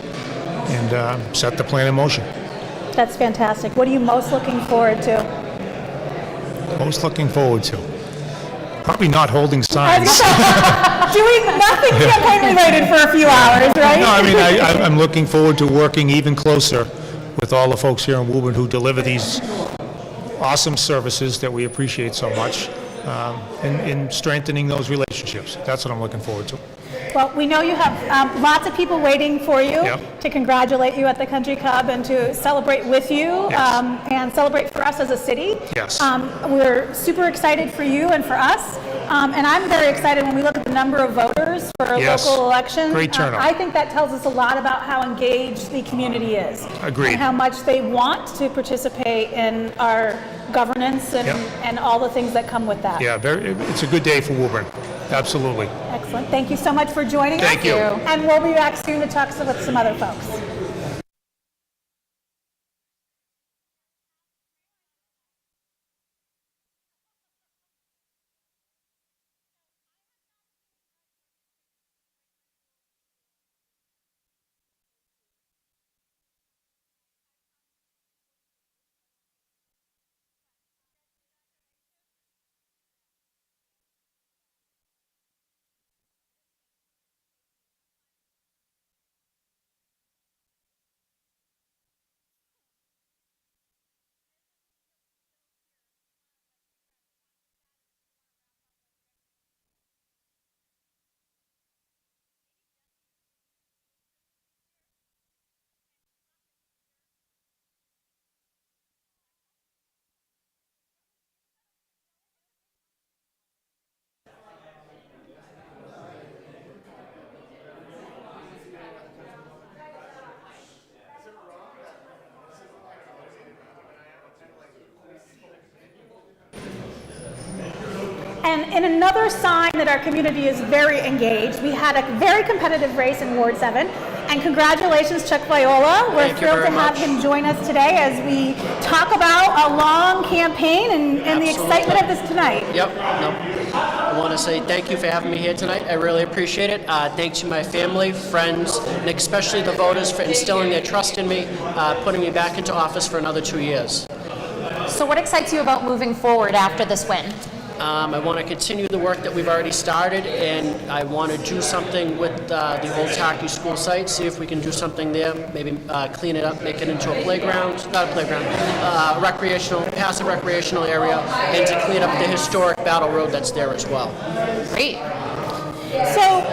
and set the plan in motion. That's fantastic. What are you most looking forward to? Most looking forward to? Probably not holding signs. Doing nothing campaign related for a few hours, right? No, I mean, I'm looking forward to working even closer with all the folks here in Woburn who deliver these awesome services that we appreciate so much, in strengthening those relationships. That's what I'm looking forward to. Well, we know you have lots of people waiting for you Yep. to congratulate you at the Country Club and to celebrate with you Yes. and celebrate for us as a city. Yes. We're super excited for you and for us. And I'm very excited when we look at the number of voters for a Yes. local election. Great turnout. I think that tells us a lot about how engaged the community is. Agreed. And how much they want to participate in our governance and, Yep. and all the things that come with that. Yeah, it's a good day for Woburn. Absolutely. Excellent. Thank you so much for joining us. Thank you. And we'll be back soon to talk with some other folks. And in another sign that our community is very engaged, we had a very competitive race in Ward 7. And congratulations, Chuck Viola. We're thrilled to have him join us today as we talk about a long campaign and the excitement of this tonight. Yep. I want to say thank you for having me here tonight. I really appreciate it. Thanks to my family, friends, and especially the voters for instilling their trust in me, putting me back into office for another 2 years. So what excites you about moving forward after this win? I want to continue the work that we've already started, and I want to do something with the old Taki school site, see if we can do something there, maybe clean it up, make it into a playground, not a playground, passive recreational area, and to clean up the historic Battle Road that's there as well. Great. So,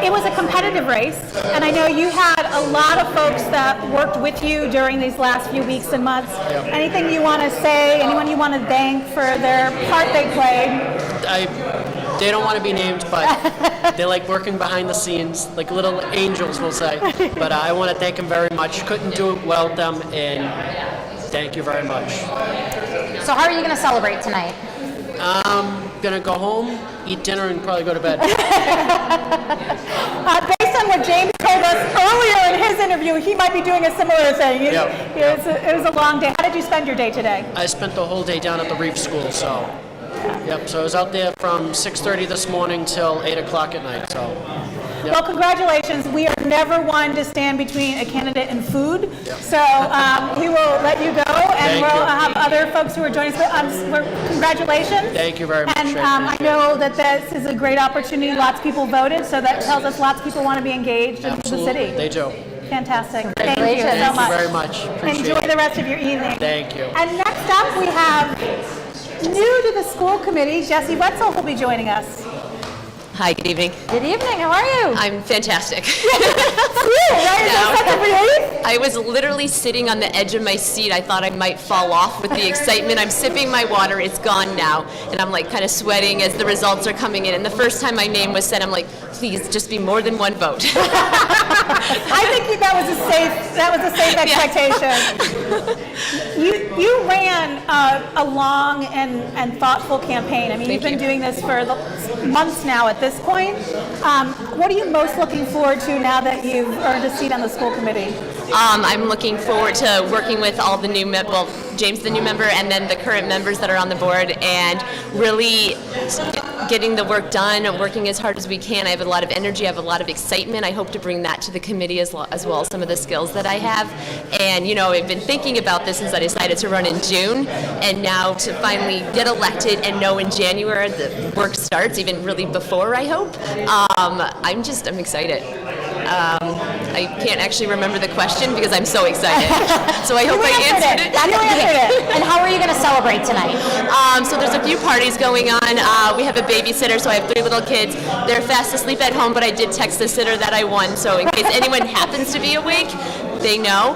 it was a competitive race, and I know you had a lot of folks that worked with you during these last few weeks and months. Yep. Anything you want to say, anyone you want to thank for their part they played? They don't want to be named, but they like working behind the scenes, like little angels, we'll say. But I want to thank them very much. Couldn't do it without them, and thank you very much. So how are you going to celebrate tonight? Gonna go home, eat dinner, and probably go to bed. Based on what James told us earlier in his interview, he might be doing a similar thing. Yep. It was a long day. How did you spend your day today? I spent the whole day down at the Reef School, so. Yep, so I was out there from 6:30 this morning till 8 o'clock at night, so. Yep. Well, congratulations. We are never one to stand between a candidate and food. Yep. So we will let you go, and Thank we'll you. have other folks who are joining us. Congratulations. Thank you very much. And I know that this is a great opportunity. Lots of people voted, so that tells us lots of people want to be engaged in the Absolutely, city. they do. Fantastic. Thank you so Thank much. you very much. Appreciate Enjoy it. the rest of your evening. Thank you. And next up, we have new to the school committee, Jesse Wetzel will be joining us. Hi, good evening. Good evening, how are you? I'm fantastic. Right? I was literally sitting on the edge of my seat. I thought I might fall off with the excitement. I'm sipping my water. It's gone now. And I'm like kind of sweating as the results are coming in. And the first time my name was said, I'm like, please just be more than one vote. I think that was a safe expectation. You ran a long and thoughtful campaign. I mean, you've been doing this for months now at this point. What are you most looking forward to now that you've earned a seat on the school committee? I'm looking forward to working with all the new James, the new member, and then the current members that are on the board, and really getting the work done, working as hard as we can. I have a lot of energy, I have a lot of excitement. I hope to bring that to the committee as well, some of the skills that I have. And I've been thinking about this since I decided to run in June, and now to finally get elected and know in January the work starts, even really before, I hope. I'm excited. I can't actually remember the question because I'm so excited. So I hope I answered it. You answered it. And how are you going to celebrate tonight? So there's a few parties going on. We have a babysitter, so I have 3 little kids. They're fast asleep at home, but I did text the sitter that I won. So in case anyone happens to be awake, they know.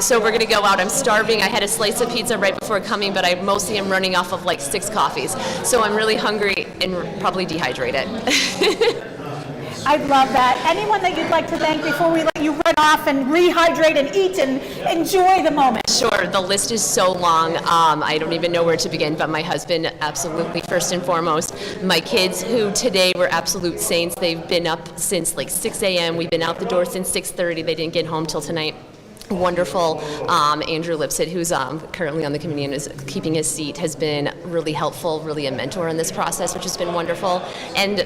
So we're going to go out. I'm starving. I had a slice of pizza right before coming, but I mostly am running off of like 6 coffees. So I'm really hungry and probably dehydrated. I love that. Anyone that you'd like to thank before we let you run off and rehydrate and eat and enjoy the moment? Sure, the list is so long. I don't even know where to begin, but my husband, absolutely first and foremost. My kids, who today were absolute saints. They've been up since like 6 a.m. We've been out the door since 6:30. They didn't get home till tonight. Wonderful. Andrew Lipset, who's currently on the committee and is keeping his seat, has been really helpful, really a mentor in this process, which has been wonderful. And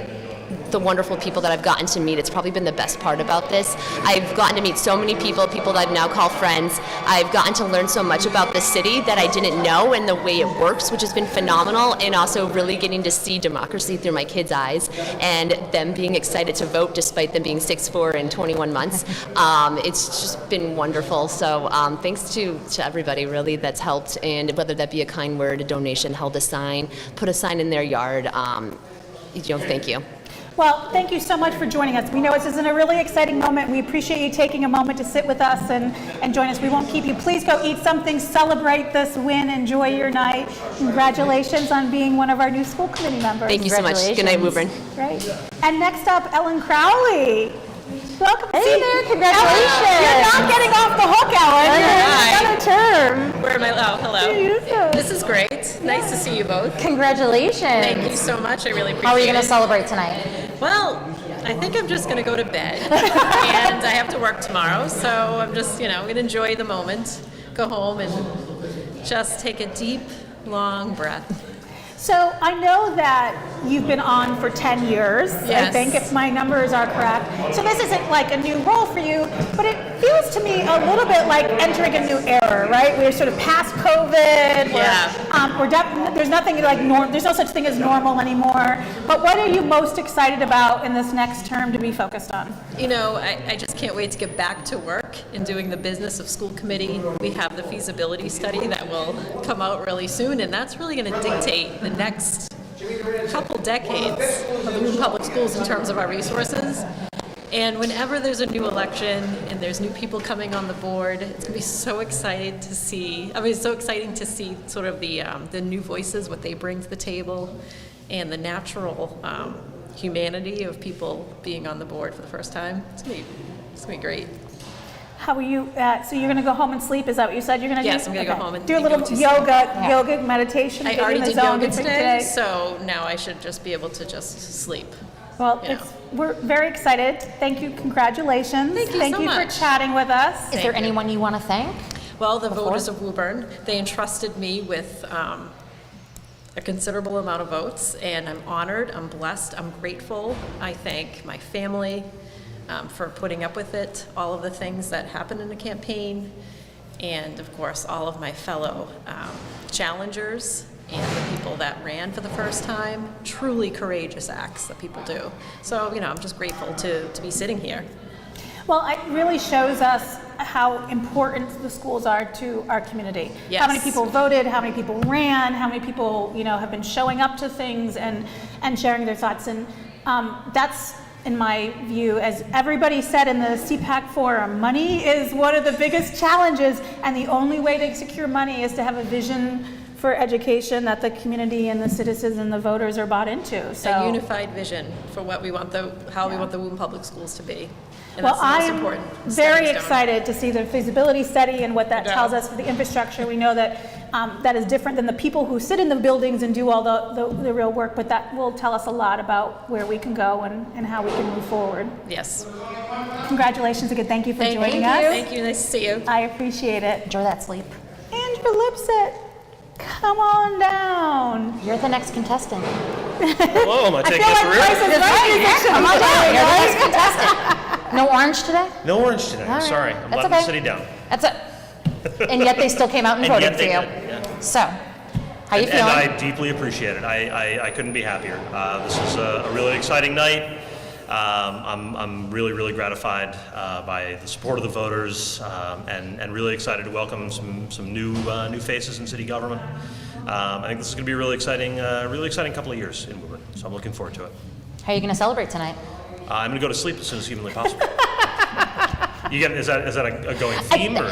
the wonderful people that I've gotten to meet. It's probably been the best part about this. I've gotten to meet so many people that I've now called friends. I've gotten to learn so much about the city that I didn't know and the way it works, which has been phenomenal, and also really getting to see democracy through my kids' eyes and them being excited to vote despite them being 6'4" and 21 months. It's just been wonderful. So thanks to everybody really that's helped, and whether that be a kind word, a donation, held a sign, put a sign in their yard, thank you. Well, thank you so much for joining us. We know this is a really exciting moment. We appreciate you taking a moment to sit with us and join us. We won't keep you. Please go eat something, celebrate this win, enjoy your night. Congratulations on being one of our new school committee members. Thank you so much. Good night, Woburn. Great. And next up, Ellen Crowley. Welcome. Hey there, congratulations. You're not getting off the hook, Ellen. You're in another term. Where am I? Oh, hello. This is great. Nice to see you both. Congratulations. Thank you so much. I really appreciate it. How are you going to celebrate tonight? Well, I think I'm just going to go to bed. And I have to work tomorrow, so I'm just, going to enjoy the moment, go home and just take a deep, long breath. So I know that you've been on for 10 years, yes. I think, if my numbers are correct. So this isn't like a new role for you, but it feels to me a little bit like entering a new era, right? We're sort of past COVID. There's nothing like there's no such thing as normal anymore. But what are you most excited about in this next term to be focused on? I just can't wait to get back to work and doing the business of school committee. We have the feasibility study that will come out really soon, and that's really going to dictate the next couple decades of the new public schools in terms of our resources. And whenever there's a new election and there's new people coming on the board, it's going to be so exciting to see. So exciting to see sort of the new voices, what they bring to the table, and the natural humanity of people being on the board for the first time. It's going to be great. How are you? So you're going to go home and sleep? Is that what you said you're going to do? Yes, I'm going to go home and do a little yoga meditation. I already did yoga today, so now I should just be able to just sleep. Well, we're very excited. Thank you. Congratulations. Thank you so much for chatting with us. Is there anyone you want to thank? Well, the voters of Woburn, they entrusted me with a considerable amount of votes, and I'm honored, I'm blessed, I'm grateful. I thank my family for putting up with it, all of the things that happened in the campaign, and of course all of my fellow challengers and the people that ran for the first time. Truly courageous acts that people do. So, I'm just grateful to be sitting here. Well, it really shows us how important the schools are to our community. Yes. How many people voted, how many people ran, how many people, have been showing up to things, and and sharing their thoughts. And that's, in my view, as everybody said in the CPAC forum, money is one of the biggest challenges, and the only way to secure money is to have a vision for education that the community and the citizens and the voters are bought into. So A unified vision for what we want how we want the Woburn Public Schools to be. And well, that's the most I'm important very stepping stone. excited to see the feasibility study and what that Yeah. tells us for the infrastructure. We know that that is different than the people who sit in the buildings and do all the real work, but that will tell us a lot about where we can go and how we can move forward. Yes. Congratulations again. Thank you for Thank joining you. us. Thank you. Nice to see you. I appreciate it. Enjoy that sleep. Andrew Lipset, come on down. You're the next contestant. Hello, am I I taking feel this like route? Price is Right music should Come be on down. playing, You're the right? next contestant. No orange today? No orange today. All right. Sorry, I'm That's letting okay. the city down. That's it. And yet they still came out and And voted yet for they you. did, yeah. So, how you And feeling? I deeply appreciate it. I couldn't be happier. This is a really exciting night. I'm really gratified by the support of the voters, and really excited to welcome some new faces in city government. I think this is going to be a really exciting couple of years in Woburn. So I'm looking forward to it. How are you going to celebrate tonight? I'm going to go to sleep as soon as humanly possible. Is that a going theme or?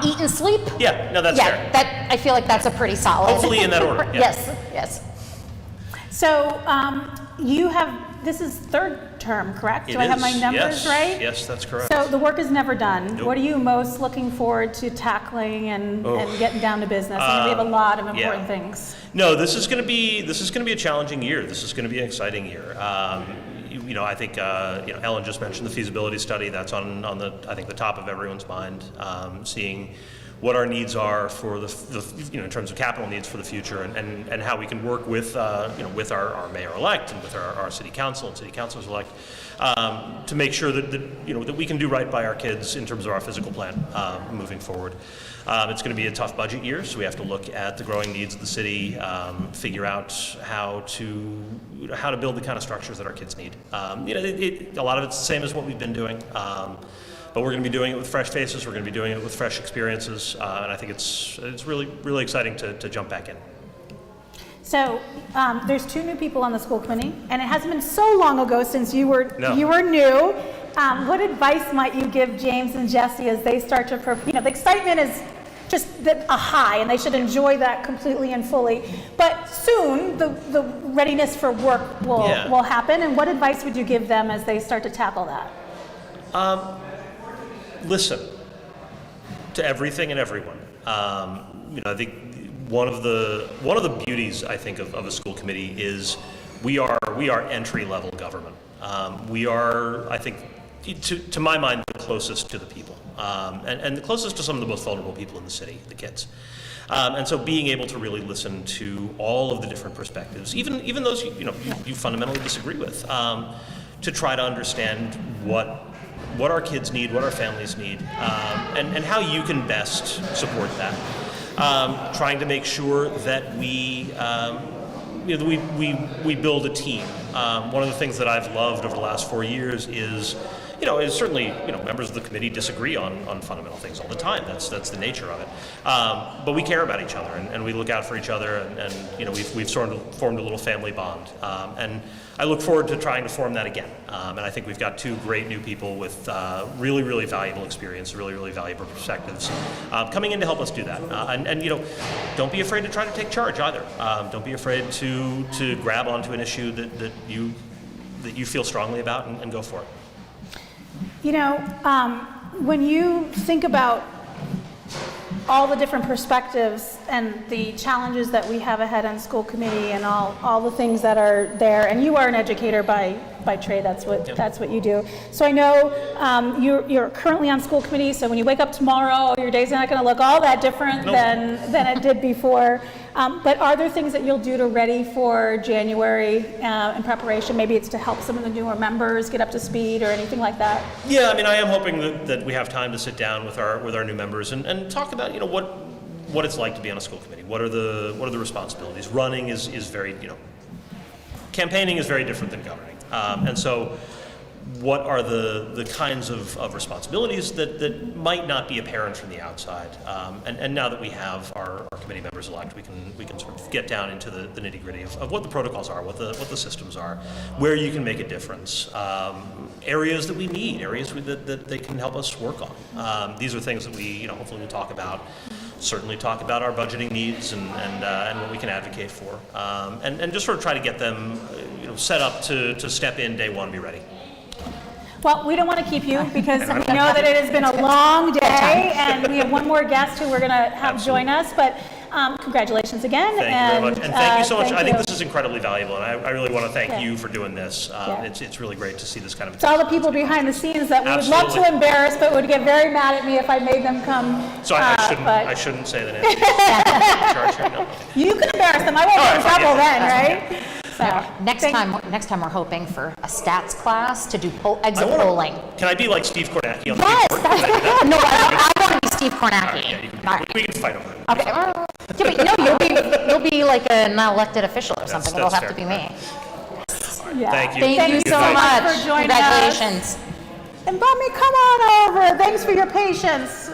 Eat and sleep? Yeah, no, that's fair. That, I feel like that's a pretty solid. Hopefully in that order, yeah. Yes. So you have, this is third term, correct? Do I have my numbers right? Yes, that's correct. So the work is never done. Nope. What are you most looking forward to tackling and getting down to business? I mean, we have a lot of important things. No, this is going to be a challenging year. This is going to be an exciting year. I think Ellen just mentioned the feasibility study. That's on the top of everyone's mind. Seeing what our needs are for in terms of capital needs for the future, and how we can work with with our mayor-elect and with our city council and city councilors-elect to make sure that we can do right by our kids in terms of our physical plan moving forward. It's going to be a tough budget year, so we have to look at the growing needs of the city, figure out how to build the kind of structures that our kids need. A lot of it's the same as what we've been doing. But we're going to be doing it with fresh faces. We're going to be doing it with fresh experiences, and I think it's really exciting to jump back in. So there's 2 new people on the school committee, and it hasn't been so long ago since you were new. What advice might you give James and Jesse as they start to, the excitement is just a high, and they should enjoy that completely and fully. But soon, the readiness for work will happen. And what advice would you give them as they start to tackle that? Listen to everything and everyone. I think one of the beauties, I think, of a school committee is we are entry-level government. We are, I think, to my mind, the closest to the people, and the closest to some of the most vulnerable people in the city, the kids. And so being able to really listen to all of the different perspectives, even those you fundamentally disagree with, to try to understand what our kids need, what our families need, and how you can best support that. Trying to make sure that we build a team. One of the things that I've loved over the last 4 years is certainly, members of the committee disagree on fundamental things all the time. That's the nature of it. But we care about each other, and we look out for each other, and we've sort of formed a little family bond. And I look forward to trying to form that again. And I think we've got 2 great new people with really valuable experience, really valuable perspectives coming in to help us do that. And don't be afraid to try to take charge either. Don't be afraid to grab onto an issue that you feel strongly about and go for it. When you think about all the different perspectives and the challenges that we have ahead on school committee and all the things that are there, and you are an educator by trade, that's what you do. So I know you're currently on school committee, so when you wake up tomorrow, your day's not going to look all that different than it did before. But are there things that you'll do to ready for January in preparation? Maybe it's to help some of the newer members get up to speed or anything like that? Yeah, I am hoping that we have time to sit down with our new members and talk about what it's like to be on a school committee. What are the responsibilities? Running is very campaigning is very different than governing, and so what are the kinds of responsibilities that might not be apparent from the outside. And now that we have our committee members elect, we can sort of get down into the nitty gritty of what the protocols are, what the systems are, where you can make a difference, areas that we need, areas that they can help us work on. These are things that we, hopefully we'll talk about. Certainly talk about our budgeting needs and what we can advocate for, and just sort of try to get them, set up to step in day one, be ready. Well, we don't want to keep you because we know that it has been a long day, and we have one more guest who we're going to have join us. But congratulations again. Thank you very much, and thank you so much. I think you. this is incredibly valuable, and I really want to thank you for doing this. It's really great to see this kind of. It's all the people behind the scenes that we would love to Absolutely. embarrass, but would get very mad at me if I made them come. So I shouldn't say the name. In charge here? No. You can embarrass them. I won't get in trouble then, right? So, Next time we're hoping for a stats class to do exit polling. Can I be like Steve Kornacki on the Yes, board? that's Can I do that? no, I want to be Steve Kornacki. We can fight over it. Okay. Yeah, but you'll be like an elected official or something. It'll that's have to be fair. me. yeah. Thank you. Thank you so much. for joining Congratulations. And Bobby, come on over. Thanks for your patience.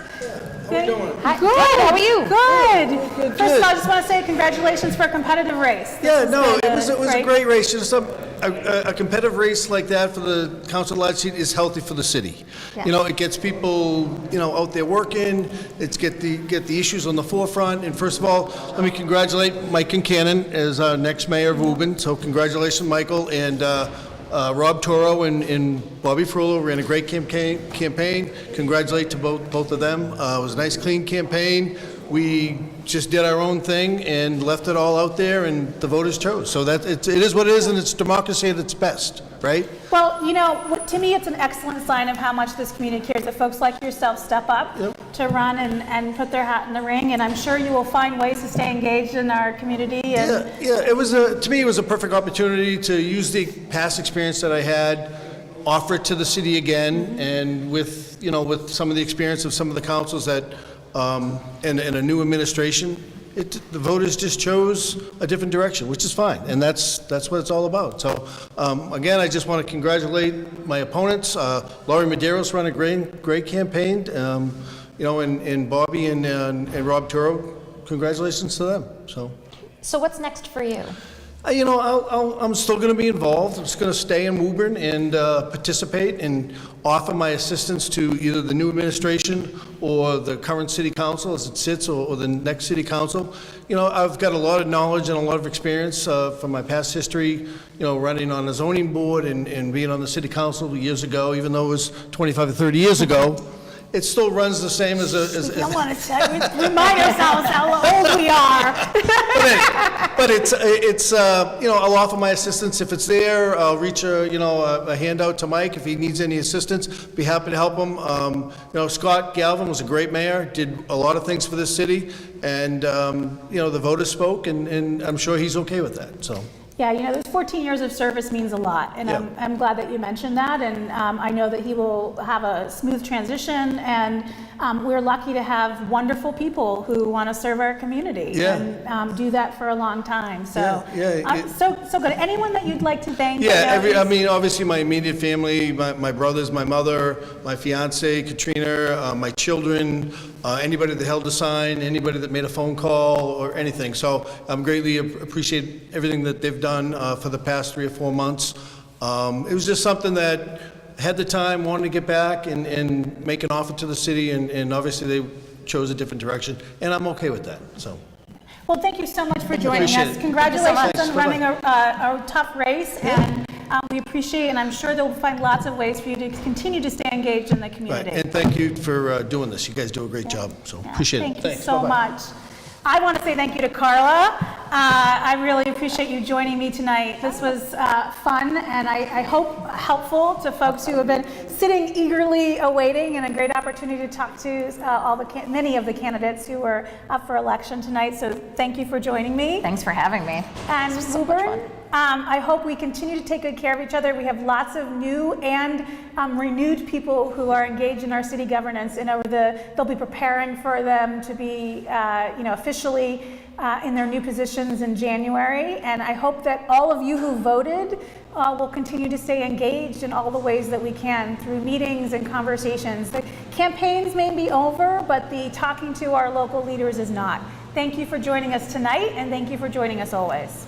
Good. Hi. Good. How are you? Good. First of all, I just want to say congratulations for a competitive race. Yeah, no, it was a great race. Just a competitive race like that for the council large seat is healthy for the city. Yeah. It gets people, out there working. It's get the issues on the forefront. And first of all, let me congratulate Mike Kincannon as our next mayor of Woburn. So congratulations, Michael, and Rob Toro and Bobby Frullo ran a great campaign. Congratulate to both of them. It was a nice, clean campaign. We just did our own thing and left it all out there, and the voters chose. So that it is what it is, and it's democracy at its best, right? Well, to me, it's an excellent sign of how much this community cares that folks like yourself step up to run and put their hat in the ring. And I'm sure you will find ways to stay engaged in our community. And It was to me, it was a perfect opportunity to use the past experience that I had, offer it to the city again, and with some of the experience of some of the councils that. And a new administration, the voters just chose a different direction, which is fine, and that's what it's all about. So, again, I just want to congratulate my opponents. Laurie Medeiros ran a great campaign, and Bobby and Rob Turo, congratulations to them. So what's next for you? I'm still going to be involved. I'm just going to stay in Woburn and participate and offer my assistance to either the new administration or the current city council as it sits, or the next city council. I've got a lot of knowledge and a lot of experience from my past history, running on the zoning board and being on the city council years ago, even though it was 25 or 30 years ago. It still runs the same as we don't want to remind ourselves how old we are. But it's I'll offer my assistance if it's there. I'll reach a handout to Mike if he needs any assistance. Be happy to help him. Scott Galvin was a great mayor, did a lot of things for this city, and the voters spoke, and I'm sure he's okay with that. So. Yeah, those 14 years of service means a lot, and I'm glad that you mentioned that, and I know that he will have a smooth transition, and we're lucky to have wonderful people who want to serve our community and do that for a long time. So, so good. Anyone that you'd like to thank? Obviously my immediate family, my brothers, my mother, my fiance, Katrina, my children, anybody that held a sign, anybody that made a phone call or anything. So I'm greatly appreciate everything that they've done for the past 3 or 4 months. It was just something that had the time, wanted to get back and make an offer to the city, and obviously they chose a different direction, and I'm okay with that. So. Well, thank you so much for joining Appreciate us. it. Congratulations on Bye-bye. running a tough race, and we appreciate it, and I'm sure they'll find lots of ways for you to continue to stay engaged in the community. Right, and thank you for doing this. You guys do a great job, so appreciate it. Thank you so much. I want to say thank you to Carla. I really appreciate you joining me tonight. This was fun, and I hope helpful to folks who have been sitting eagerly awaiting, and a great opportunity to talk to many of the candidates who were up for election tonight. So thank you for joining me. Thanks for having me. And This was so much Woburn, fun. I hope we continue to take good care of each other. We have lots of new and renewed people who are engaged in our city governance, and they'll be preparing for them to be, officially in their new positions in January. And I hope that all of you who voted will continue to stay engaged in all the ways that we can through meetings and conversations. The campaigns may be over, but the talking to our local leaders is not. Thank you for joining us tonight, and thank you for joining us always.